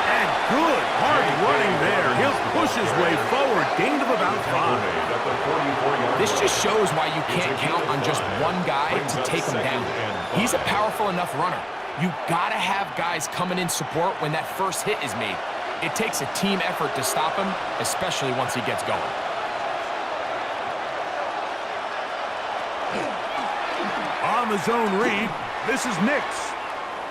Speaker 1: And Good, hard running there. He'll push his way forward. Gain of about 5.
Speaker 3: This just shows why you can't count on just one guy to take him down. He's a powerful enough runner. You gotta have guys coming in support when that first hit is made. It takes a team effort to stop him, especially once he gets going.
Speaker 1: On the zone read, this is Nix.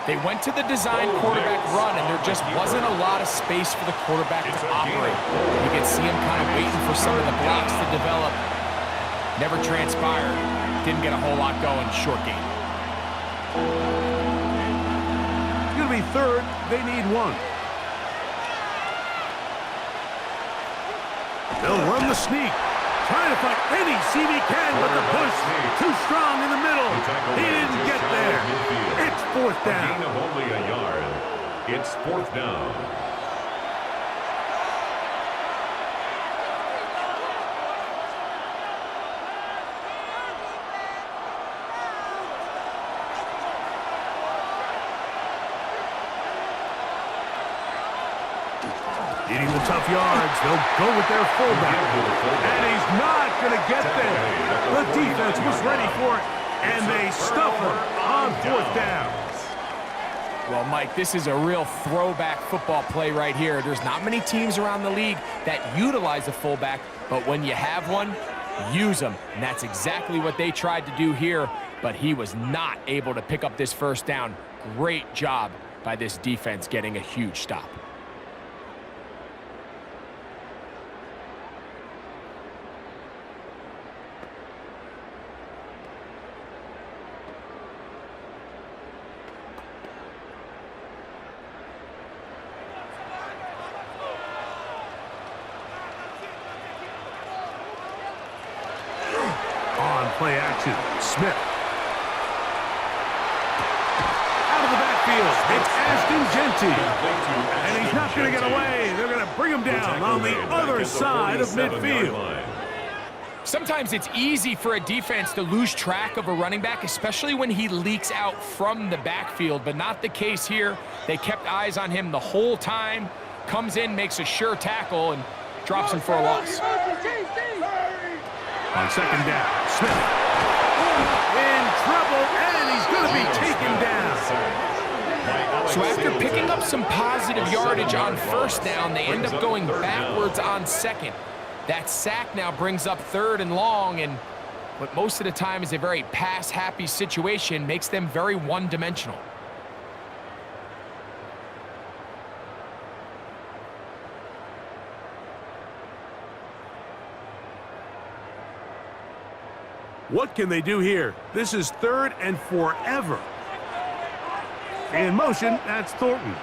Speaker 3: They went to the design quarterback run, and there just wasn't a lot of space for the quarterback to operate. You can see him kind of waiting for some of the blocks to develop. Never transpired. Didn't get a whole lot going. Short game.
Speaker 1: It's going to be third. They need 1. They'll run the sneak. Trying to find any seam he can, but the push too strong in the middle. He didn't get there. It's 4th down.
Speaker 4: Gain of only a yard. It's 4th down.
Speaker 1: Eating the tough yards, they'll go with their fullback. And he's not going to get there. The defense was ready for it, and they stuff him on 4th down.
Speaker 3: Well, Mike, this is a real throwback football play right here. There's not many teams around the league that utilize a fullback, but when you have one, use them. And that's exactly what they tried to do here, but he was not able to pick up this first down. Great job by this defense getting a huge stop.
Speaker 1: Play action. Smith. Out of the backfield. It's Ashton Genty. And he's not going to get away. They're going to bring him down on the other side of midfield.
Speaker 3: Sometimes it's easy for a defense to lose track of a running back, especially when he leaks out from the backfield, but not the case here. They kept eyes on him the whole time. Comes in, makes a sure tackle, and drops him for a loss.
Speaker 1: On 2nd down, Smith in trouble, and he's going to be taken down.
Speaker 3: So after picking up some positive yardage on 1st down, they end up going backwards on 2nd. That sack now brings up 3rd and long, and what most of the time is a very pass-happy situation makes them very one-dimensional.
Speaker 1: What can they do here? This is 3rd and forever. In motion, that's Thornton.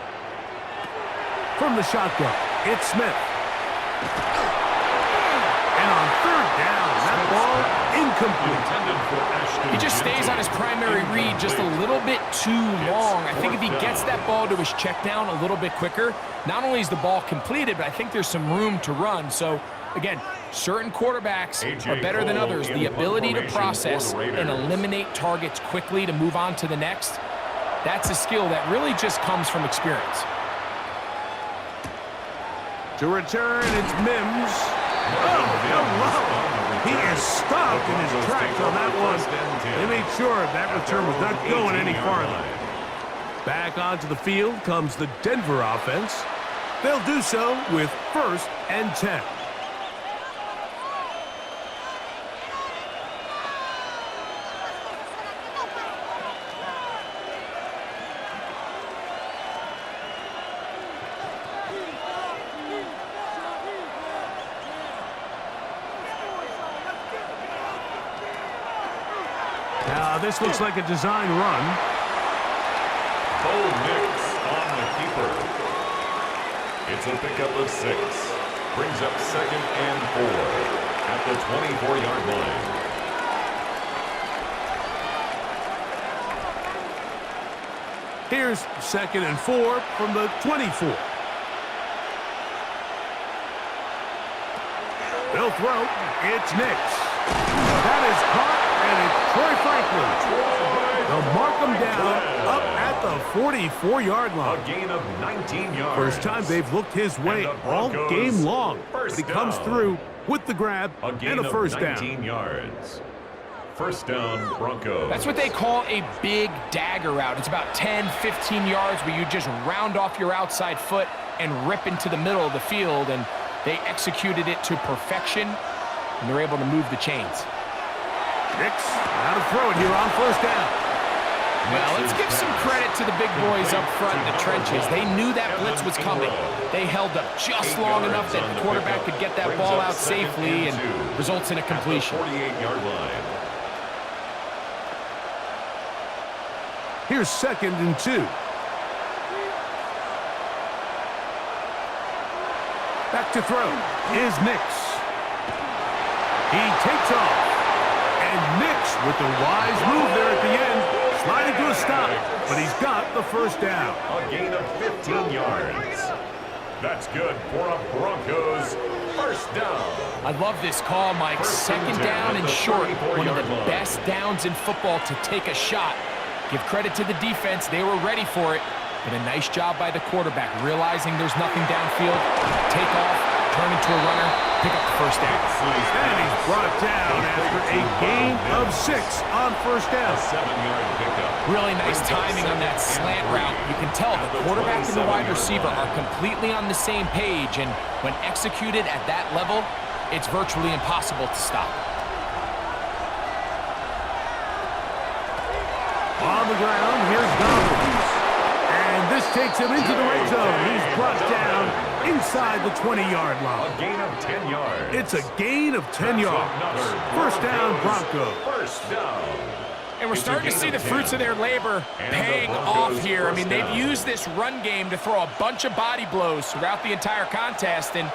Speaker 1: From the shotgun, it's Smith. And on 3rd down, that ball incomplete.
Speaker 3: He just stays on his primary read just a little bit too long. I think if he gets that ball to his check down a little bit quicker, not only is the ball completed, but I think there's some room to run. So, again, certain quarterbacks are better than others. The ability to process and eliminate targets quickly to move on to the next, that's a skill that really just comes from experience.
Speaker 1: To return, it's Mims. Oh, hello. He is stopped in his tracks on that one. They made sure that return was not going any farther. Back onto the field comes the Denver offense. They'll do so with 1st and 10. Now, this looks like a design run.
Speaker 4: Nix on the keeper. It's a pickup of 6. Brings up 2nd and 4 at the 24-yard line.
Speaker 1: Here's 2nd and 4 from the 24. They'll throw. It's Nix. That is caught And it's Troy Franklin. They'll mark him down up at the 44-yard line.
Speaker 4: A gain of 19 yards.
Speaker 1: First time they've looked his way all game long. But he comes through with the grab and a first down.
Speaker 4: 19 yards. First down, Broncos.
Speaker 2: That's what they call a big dagger route. It's about 10, 15 yards where you just round off your outside foot and rip into the middle of the field, and they executed it to perfection, and they're able to move the chains.
Speaker 1: Nix, now to throw it here on first down.
Speaker 2: Well, let's give some credit to the big boys up front in the trenches. They knew that blitz was coming. They held up just long enough that the quarterback could get that ball out safely and results in a completion.
Speaker 4: 48-yard line.
Speaker 1: Here's 2nd and 2. Back to throw is Nix. He takes off. And Nix with the wise move there at the end, sliding to a stop, but he's got the first down.
Speaker 4: A gain of 15 yards. That's good for a Broncos first down.
Speaker 2: I love this call, Mike. Second down and short. One of the best downs in football to take a shot. Give credit to the defense. They were ready for it. But a nice job by the quarterback, realizing there's nothing downfield. Take off, turn into a runner, pick up the first down.
Speaker 1: And he's brought down after a gain of 6 on first down.
Speaker 4: A 7-yard pickup.
Speaker 2: Really nice timing on that slant route. You can tell the quarterback and the wide receiver are completely on the same page, and when executed at that level, it's virtually impossible to stop.
Speaker 1: On the ground, here's Dobbins. And this takes him into the red zone. He's brought down inside the 20-yard line.
Speaker 4: A gain of 10 yards.
Speaker 1: It's a gain of 10 yards. First down, Broncos.
Speaker 4: First down.
Speaker 2: And we're starting to see the fruits of their labor paying off here. I mean, they've used this run game to throw a bunch of body blows throughout the entire contest. And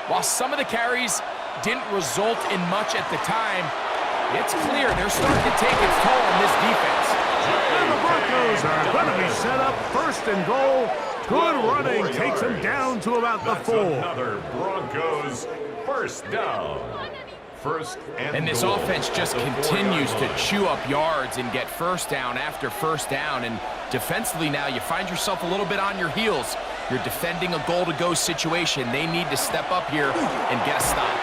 Speaker 2: while some of the carries didn't result in much at the time, it's clear they're starting to take its toll on this defense.
Speaker 1: And the Broncos are going to be set up first and goal. Good running takes him down to about the 4.
Speaker 4: Another Broncos first down. First
Speaker 2: and this offense just continues to chew up yards and get first down after first down. And defensively now, you find yourself a little bit on your heels. You're defending a goal-to-go situation. They need to step up here and get a stop.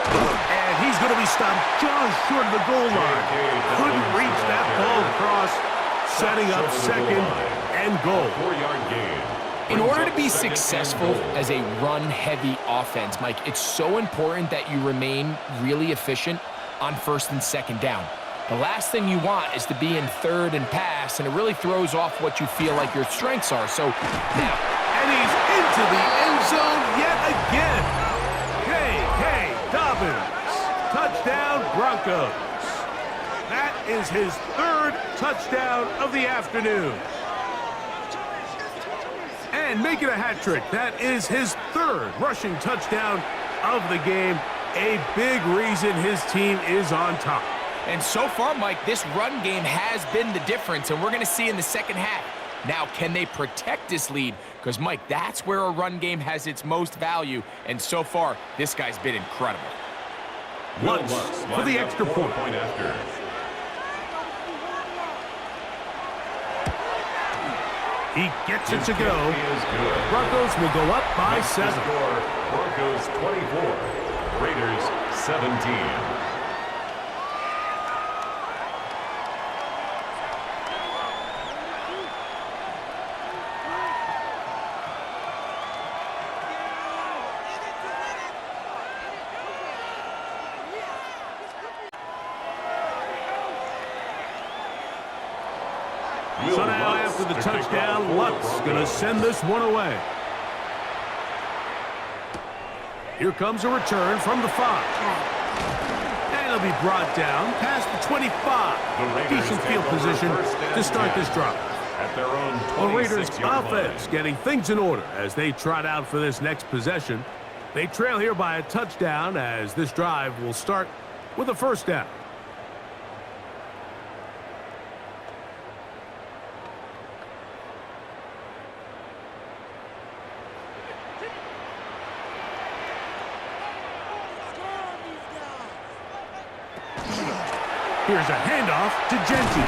Speaker 1: And he's going to be stopped just short of the goal line. Couldn't reach that ball across, setting up 2nd and goal.
Speaker 4: 4-yard gain.
Speaker 2: In order to be successful as a run-heavy offense, Mike, it's so important that you remain really efficient on 1st and 2nd down. The last thing you want is to be in 3rd and pass, and it really throws off what you feel like your strengths are. So now,
Speaker 1: and he's into the end zone yet again. K.K. Dobbins, touchdown Broncos. That is his 3rd touchdown of the afternoon. And making a hat trick, that is his 3rd rushing touchdown of the game. A big reason his team is on top.
Speaker 2: And so far, Mike, this run game has been the difference, and we're going to see in the second half. Now, can they protect this lead? Because, Mike, that's where a run game has its most value, and so far, this guy's been incredible.
Speaker 1: Lutz for the extra point. He gets it to go. Broncos will go up by 7.
Speaker 4: Broncos 24, Raiders 17.
Speaker 1: So now after the touchdown, Lutz going to send this one away. Here comes a return from the 5. And it'll be brought down past the 25. Decent field position to start this drive.
Speaker 4: At their own
Speaker 1: The Raiders offense getting things in order as they trot out for this next possession. They trail here by a touchdown as this drive will start with a first down. Here's a handoff to Genty.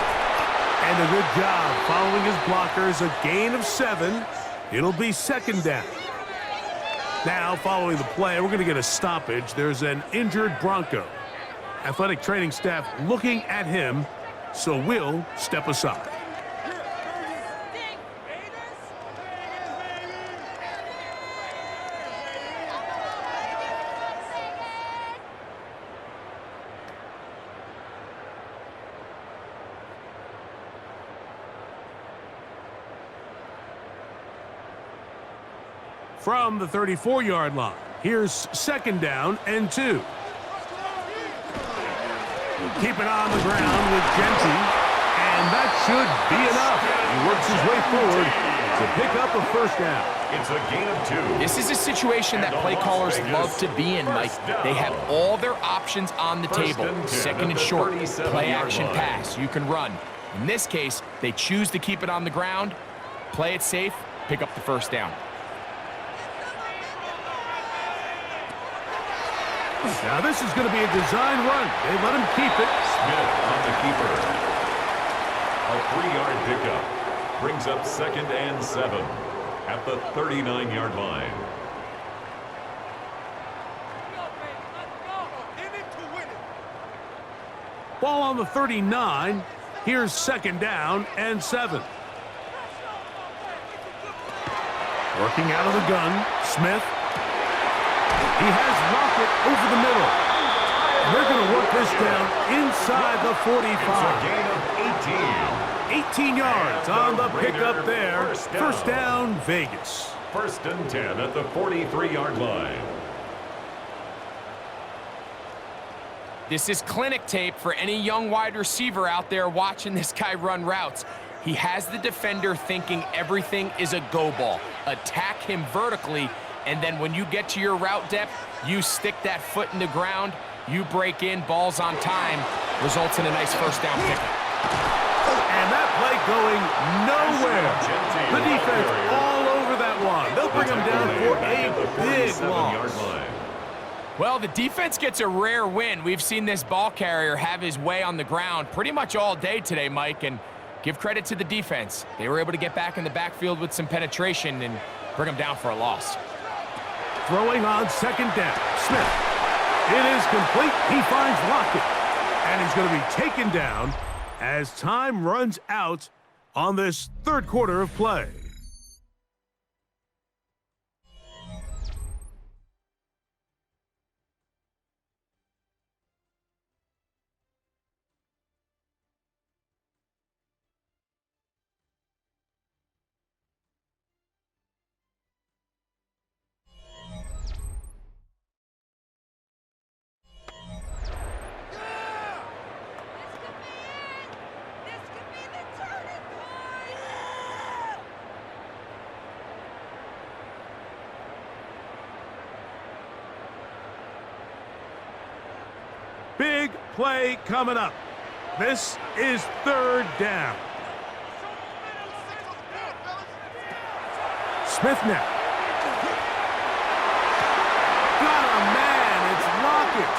Speaker 1: And a good job following his blockers, a gain of 7. It'll be second down. Now, following the play, we're going to get a stoppage. There's an injured Bronco. Athletic training staff looking at him, so we'll step aside. From the 34-yard line, here's second down and 2. Keep it on the ground with Genty, and that should be enough. He works his way forward to pick up a first down.
Speaker 4: It's a gain of 2.
Speaker 3: This is a situation that play callers love to be in, Mike. They have all their options on the table. Second and short, play action pass. You can run. In this case, they choose to keep it on the ground, play it safe, pick up the first down.
Speaker 1: Now this is going to be a design run. They let him keep it.
Speaker 4: Smith on the keeper. A 3-yard pickup brings up second and 7 at the 39-yard line.
Speaker 1: Ball on the 39. Here's second down and 7. Working out of the gun, Smith. He has Lockett over the middle. They're going to work this down inside the 45.
Speaker 4: It's a gain of
Speaker 1: 18 yards on the pickup there. First down, Vegas.
Speaker 4: First and 10 at the 43-yard line.
Speaker 3: This is clinic tape for any young wide receiver out there watching this guy run routes. He has the defender thinking everything is a go ball. Attack him vertically, and then when you get to your route depth, you stick that foot in the ground, you break in, balls on time, results in a nice first down pickup.
Speaker 1: And that play going nowhere. The defense all over that one. They'll bring him down for a big loss.
Speaker 3: Well, the defense gets a rare win. We've seen this ball carrier have his way on the ground pretty much all day today, Mike, and give credit to the defense. They were able to get back in the backfield with some penetration and bring him down for a loss.
Speaker 1: Throwing on second down, Smith. It is complete. He finds Lockett. And he's going to be taken down as time runs out on this third quarter of play. Big play coming up. This is third down. Smith now. Got a man. It's Lockett.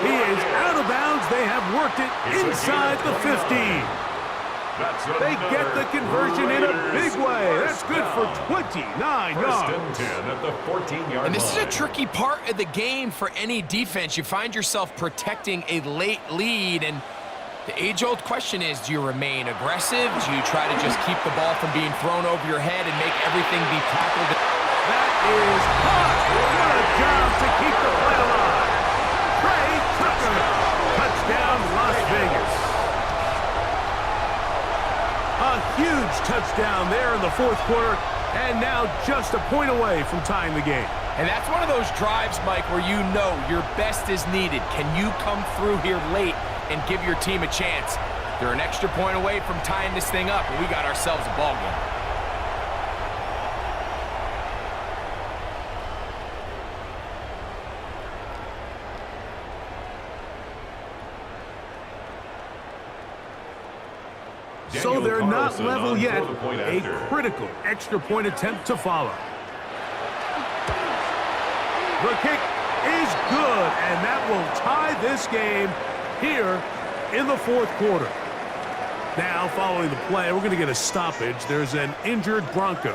Speaker 1: He is out of bounds. They have worked it inside the 15. They get the conversion in a big way. That's good for 29 yards.
Speaker 4: First and 10 at the 14-yard line.
Speaker 3: And this is a tricky part of the game for any defense. You find yourself protecting a late lead, and the age-old question is, do you remain aggressive? Do you try to just keep the ball from being thrown over your head and make everything be tackled?
Speaker 1: That is caught. What a job to keep the play alive. Trey Tucker. Touchdown, Las Vegas. A huge touchdown there in the fourth quarter, and now just a point away from tying the game.
Speaker 3: And that's one of those drives, Mike, where you know your best is needed. Can you come through here late and give your team a chance? They're an extra point away from tying this thing up, and we got ourselves a ball game.
Speaker 1: So they're not level yet. A
Speaker 4: after.
Speaker 1: critical extra point attempt to follow. The kick is good, and that will tie this game here in the fourth quarter. Now, following the play, we're going to get a stoppage. There's an injured Bronco.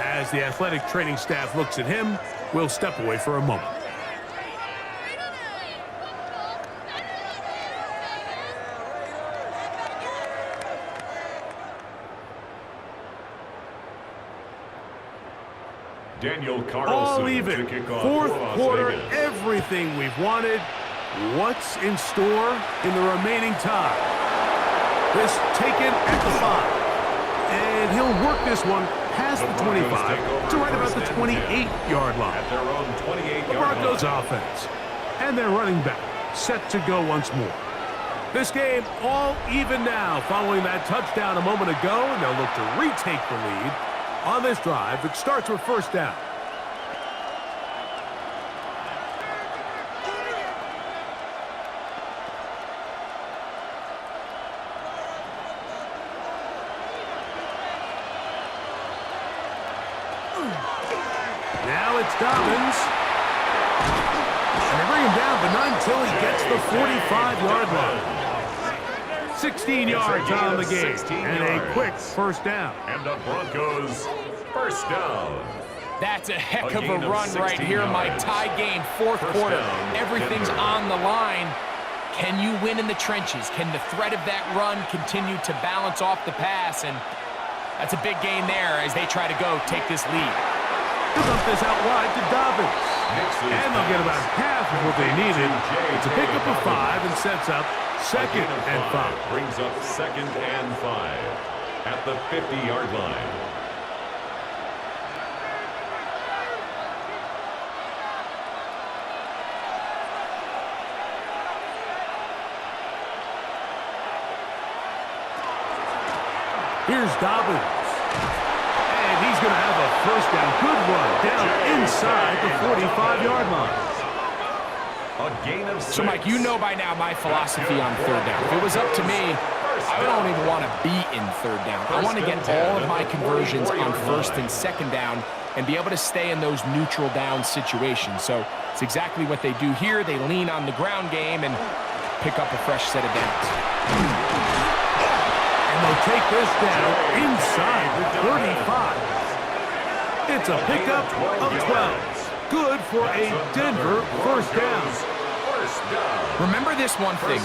Speaker 1: As the athletic training staff looks at him, we'll step away for a moment.
Speaker 4: Daniel Carlson
Speaker 1: All even.
Speaker 4: to kick off
Speaker 1: Fourth
Speaker 4: for Las
Speaker 1: quarter,
Speaker 4: Vegas.
Speaker 1: everything we've wanted. What's in store in the remaining time? This taken at the 5. And he'll work this one past the 25 to right about the 28-yard line.
Speaker 4: At their own 28-yard
Speaker 1: The Broncos
Speaker 4: line.
Speaker 1: offense. And their running back set to go once more. This game all even now following that touchdown a moment ago, and they'll look to retake the lead on this drive that starts with first down. Now it's Dobbins. And they bring him down, but not until he gets the 45-yard line. 16 yards on the game, and a quick first down.
Speaker 4: And the Broncos first down.
Speaker 3: That's a heck of
Speaker 4: gain
Speaker 3: a
Speaker 4: of
Speaker 3: run right
Speaker 4: 16
Speaker 3: here, Mike.
Speaker 4: yards.
Speaker 3: Tie game, fourth
Speaker 4: First
Speaker 3: quarter.
Speaker 4: down,
Speaker 3: Everything's
Speaker 4: Denver.
Speaker 3: on the line. Can you win in the trenches? Can the threat of that run continue to balance off the pass? And that's a big gain there as they try to go take this lead.
Speaker 1: He'll dump this out wide to Dobbins. And they'll get about half of what they needed. It's a pickup of 5 and sets up second and 5.
Speaker 4: Brings up second and 5 at the 50-yard line.
Speaker 1: Here's Dobbins. And he's going to have a first down. Good run down inside the 45-yard line.
Speaker 4: A gain of 6.
Speaker 3: So, Mike, you know by now my philosophy on third down. If it was up to me, I don't even want to be in third down. I want to get all of my conversions on first and second down and be able to stay in those neutral down situations. So it's exactly what they do here. They lean on the ground game and pick up a fresh set of downs.
Speaker 1: And they'll take this down inside the 35. It's a pickup of 12. Good for a Denver first down.
Speaker 3: Remember this one thing.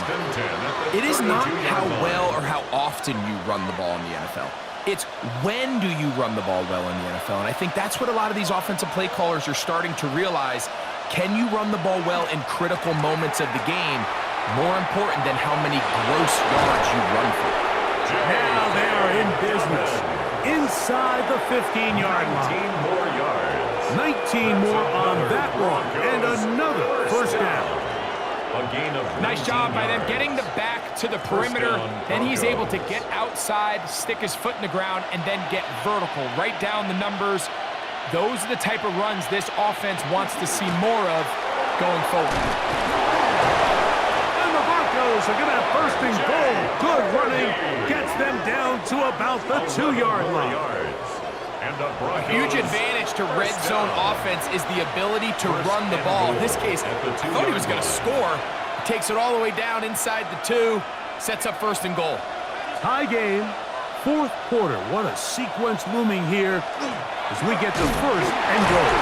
Speaker 3: It is not how well or how often you run the ball in the NFL. It's when do you run the ball well in the NFL. And I think that's what a lot of these offensive play callers are starting to realize. Can you run the ball well in critical moments of the game? More important than how many gross yards you run for.
Speaker 1: Now they are in business. Inside the 15-yard line.
Speaker 4: 19 more yards.
Speaker 1: 19 more on that one. And another first down.
Speaker 4: A gain of
Speaker 3: Nice job by them
Speaker 4: 19
Speaker 3: getting the
Speaker 4: yards.
Speaker 3: back to the perimeter. Then he's able to get outside, stick his foot in the ground, and then get vertical. Right down the numbers. Those are the type of runs this offense wants to see more of going forward.
Speaker 1: And the Broncos are going to have first and goal. Good running. Gets them down to about the 2-yard line.
Speaker 3: A huge advantage to red zone offense is the ability to run the ball. In this case, I thought he was going to score. He takes it all the way down inside the 2, sets up first and goal.
Speaker 1: Tie game, fourth quarter. What a sequence looming here as we get to first and goal.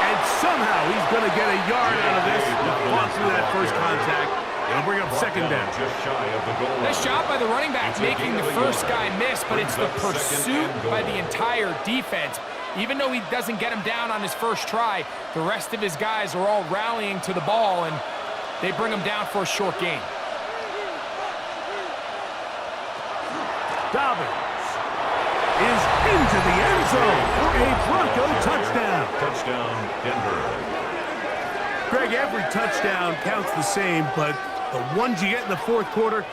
Speaker 1: And somehow he's going to get a yard out of this. Fought through that first contact. It'll bring up second down.
Speaker 4: Just shy of the goal line.
Speaker 3: Nice job by the running back making the first guy miss, but it's the pursuit by the entire defense. Even though he doesn't get him down on his first try, the rest of his guys are all rallying to the ball, and they bring him down for a short gain.
Speaker 1: Dobbins is into the end zone for a Bronco touchdown.
Speaker 4: Touchdown, Denver.
Speaker 1: Greg, every touchdown counts the same, but the ones you get in the fourth quarter,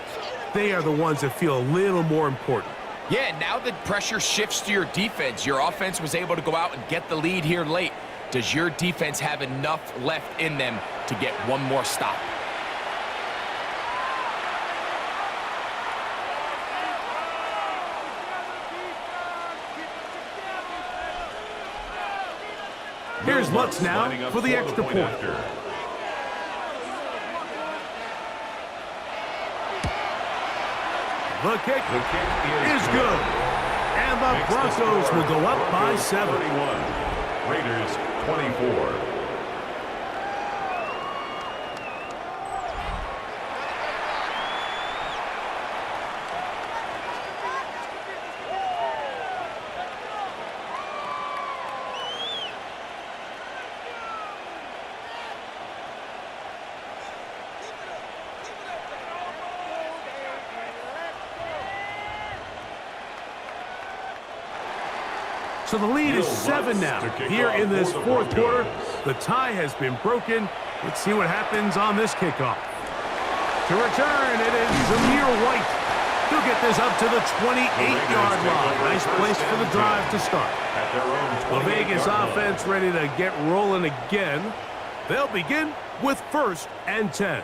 Speaker 1: they are the ones that feel a little more important.
Speaker 3: Yeah, now the pressure shifts to your defense. Your offense was able to go out and get the lead here late. Does your defense have enough left in them to get one more stop?
Speaker 1: Here's Lutz now for the extra point. The kick is good. And the Broncos will go up by 7.
Speaker 4: 31. Raiders 24.
Speaker 1: So the lead is 7 now. Here in this fourth quarter, the tie has been broken. Let's see what happens on this kickoff. To return, it is Zamir White. He'll get this up to the 28-yard line. Nice place for the drive to start. The Vegas offense ready to get rolling again. They'll begin with 1st and 10.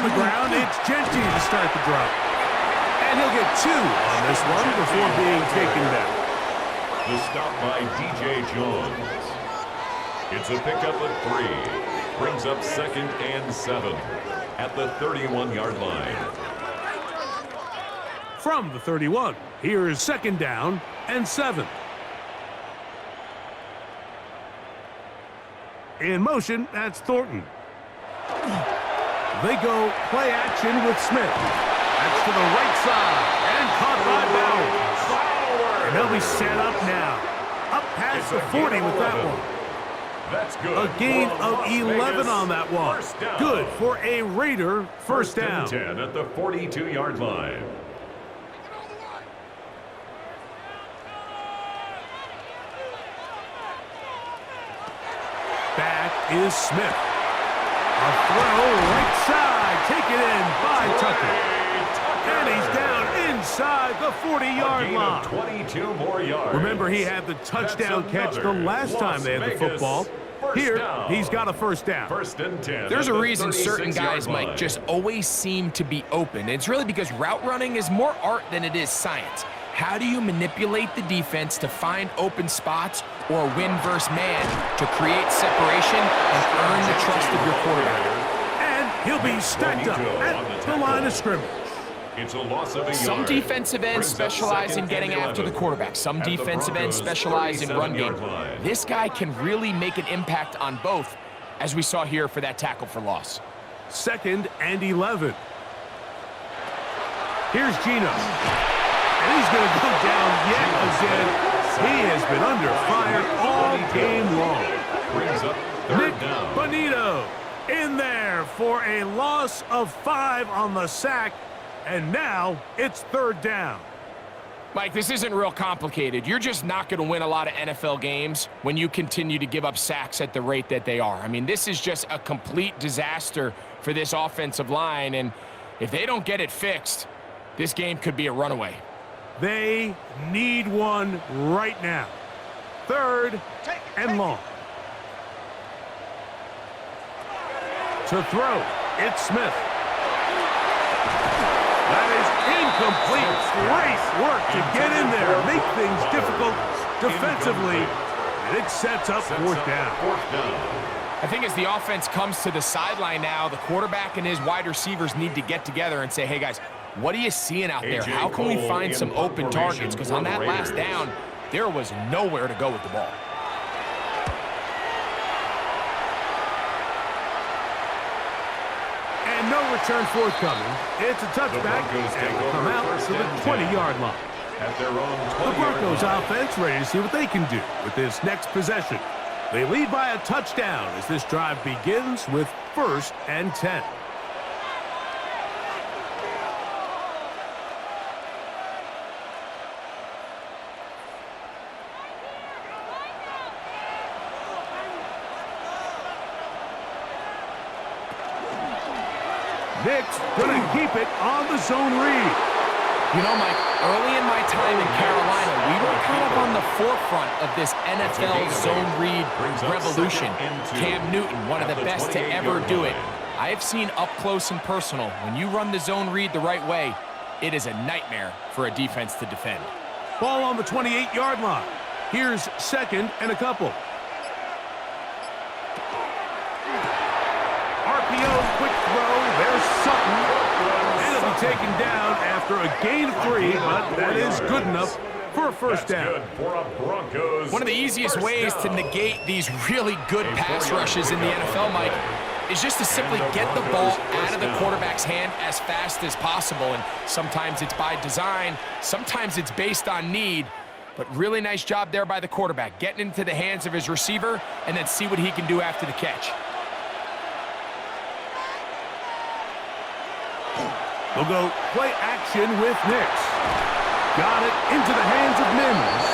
Speaker 1: The ground, it's Genty to start the drive. And he'll get 2 on this one before being taken down.
Speaker 4: The stop by DJ Jones. It's a pickup of 3. Brings up 2nd and 7 at the 31-yard line.
Speaker 1: From the 31, here is 2nd down and 7. In motion, that's Thornton. They go play action with Smith. That's to the right side and caught by Bowers. And they'll be set up now. Up past the 40 with that one.
Speaker 4: That's good.
Speaker 1: A gain of 11 on that one. Good for a Raider first down.
Speaker 4: 10 at the 42-yard line.
Speaker 1: Back is Smith. A throw right side, taken in by Tucker. And he's down inside the 40-yard line.
Speaker 4: 22 more yards.
Speaker 1: Remember, he had the touchdown catch the last time they had the football. Here, he's got a first down.
Speaker 4: 1st and 10.
Speaker 3: There's a reason certain guys, Mike, just always seem to be open. It's really because route running is more art than it is science. How do you manipulate the defense to find open spots or win versus man to create separation and earn the trust of your quarterback?
Speaker 1: And he'll be stacked up at the line of scrimmage.
Speaker 4: It's a loss of a
Speaker 3: Some
Speaker 4: yard.
Speaker 3: defensive ends specialize in getting after the quarterback. Some defensive ends specialize in run game. This guy can really make an impact on both, as we saw here for that tackle for loss.
Speaker 1: 2nd and 11. Here's Geno. And he's going to go down yet again. He has been under fire all game long.
Speaker 4: Brings up
Speaker 1: Nick
Speaker 4: 3rd down.
Speaker 1: Bonito in there for a loss of 5 on the sack. And now it's 3rd down.
Speaker 2: Mike, this isn't real complicated. You're just not going to win a lot of NFL games when you continue to give up sacks at the rate that they are. I mean, this is just a complete disaster for this offensive line. And if they don't get it fixed, this game could be a runaway.
Speaker 1: They need one right now. 3rd and long. To throw, it's Smith. That is incomplete. Great work to get in there, make things difficult defensively, and it sets up 4th down.
Speaker 2: I think as the offense comes to the sideline now, the quarterback and his wide receivers need to get together and say, hey, guys, what are you seeing out there? How can we find some open targets? Because on that last down, there was nowhere to go with the ball.
Speaker 1: And no return forthcoming. It's a touchback, and will come out to the 20-yard line.
Speaker 4: At their own 20-yard
Speaker 1: The Broncos
Speaker 4: line.
Speaker 1: offense ready to see what they can do with this next possession. They lead by a touchdown as this drive begins with 1st and 10. Nick's going to keep it on the zone read.
Speaker 3: You know, Mike, early in my time in Carolina, we were kind of on the forefront of this NFL zone read revolution. Cam Newton, one of the best to ever do it. I have seen up close and personal, when you run the zone read the right way, it is a nightmare for a defense to defend.
Speaker 1: Ball on the 28-yard line. Here's second and a couple. RPO, quick throw. There's Sutton. And it'll be taken down after a gain of 3, but that is good enough for a first down.
Speaker 3: One of the easiest ways to negate these really good pass rushes in the NFL, Mike, is just to simply get the ball out of the quarterback's hand as fast as possible. And sometimes it's by design, sometimes it's based on need, but really nice job there by the quarterback, getting into the hands of his receiver and then see what he can do after the catch.
Speaker 1: They'll go play action with Nix. Got it into the hands of Mims.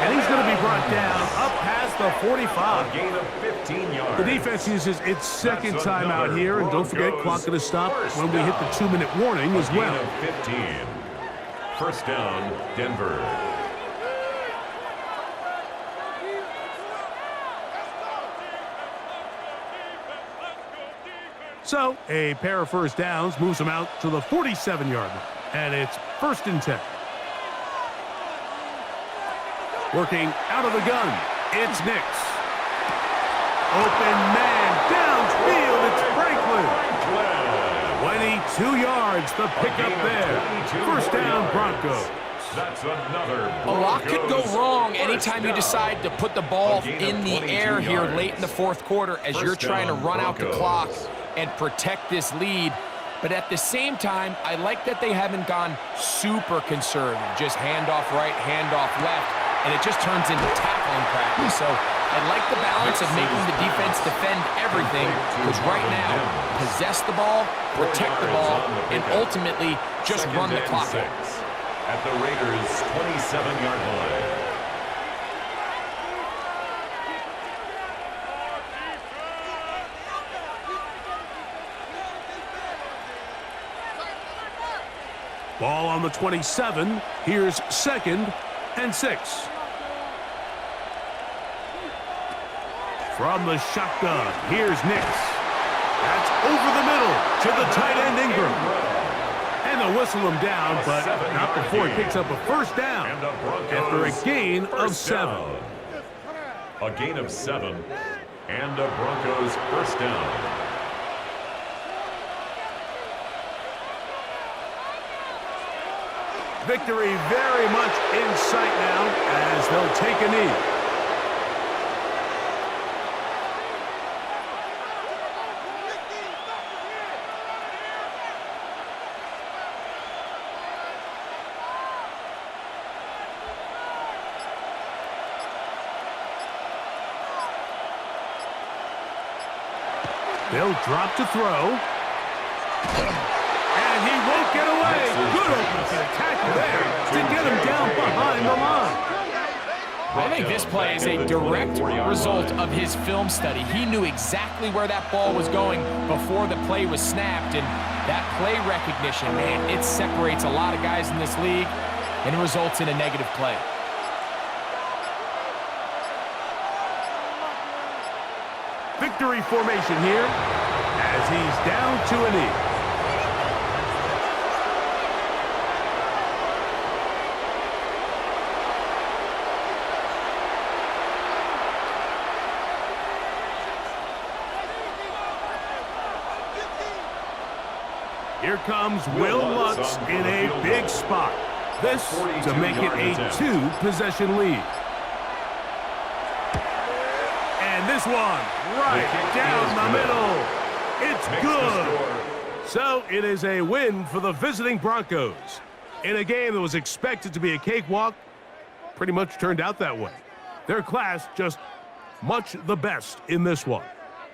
Speaker 1: And he's going to be brought down up past the 45.
Speaker 4: A gain of 15 yards.
Speaker 1: The defense uses its second timeout here, and don't forget, clock going to stop when we hit the 2-minute warning as well.
Speaker 4: A gain of 15. First down, Denver.
Speaker 1: So, a pair of first downs moves them out to the 47-yard line, and it's 1st and 10. Working out of the gun, it's Nix. Open man, downfield, it's Franklin. 22 yards, the pickup there. First down, Broncos.
Speaker 4: That's another
Speaker 3: A lot could go
Speaker 4: Broncos
Speaker 3: wrong
Speaker 4: first
Speaker 3: anytime you
Speaker 4: down.
Speaker 3: decide to put the ball
Speaker 4: A gain of
Speaker 3: in the
Speaker 4: 22
Speaker 3: air here
Speaker 4: yards.
Speaker 3: late in the fourth quarter as you're
Speaker 4: First
Speaker 3: trying to
Speaker 4: down,
Speaker 3: run out the
Speaker 4: Broncos.
Speaker 3: clock and protect this lead. But at the same time, I like that they haven't gone super conservative. Just handoff right, handoff left, and it just turns into tackling practice. So I like the balance of making the defense defend everything, because right now, possess the ball, protect the ball, and ultimately just
Speaker 4: Second
Speaker 3: run the
Speaker 4: and
Speaker 3: clock
Speaker 4: 6
Speaker 3: out.
Speaker 4: at the Raiders' 27-yard line.
Speaker 1: Ball on the 27. Here's 2nd and 6. From the shotgun, here's Nix. That's over the middle to the tight end Ingram. And they'll whistle him down, but not before he picks up a first down
Speaker 4: And the
Speaker 1: after
Speaker 4: Broncos
Speaker 1: a gain of
Speaker 4: first
Speaker 1: 7.
Speaker 4: down. A gain of 7 and a Broncos first down.
Speaker 1: Victory very much in sight now as they'll take a knee. They'll drop to throw. And he won't get away. Good open for the tackle there to get him down behind the line.
Speaker 3: I think this play is a direct result of his film study. He knew exactly where that ball was going before the play was snapped, and that play recognition, man, it separates a lot of guys in this league and results in a negative play.
Speaker 1: Victory formation here as he's down to a knee. Here comes Will Lutz in a big spot. This to make it a 2-possession lead. And this one right down the middle. It's good. So it is a win for the visiting Broncos. In a game that was expected to be a cakewalk, pretty much turned out that way. Their class just much the best in this one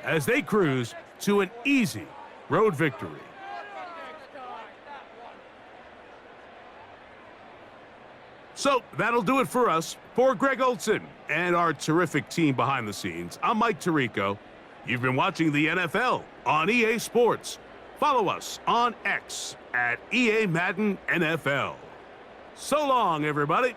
Speaker 1: as they cruise to an easy road victory. So that'll do it for us. For Greg Olson and our terrific team behind the scenes, I'm Mike Tirico. You've been watching the NFL on EA Sports. Follow us on X at EA Madden NFL. So long, everybody.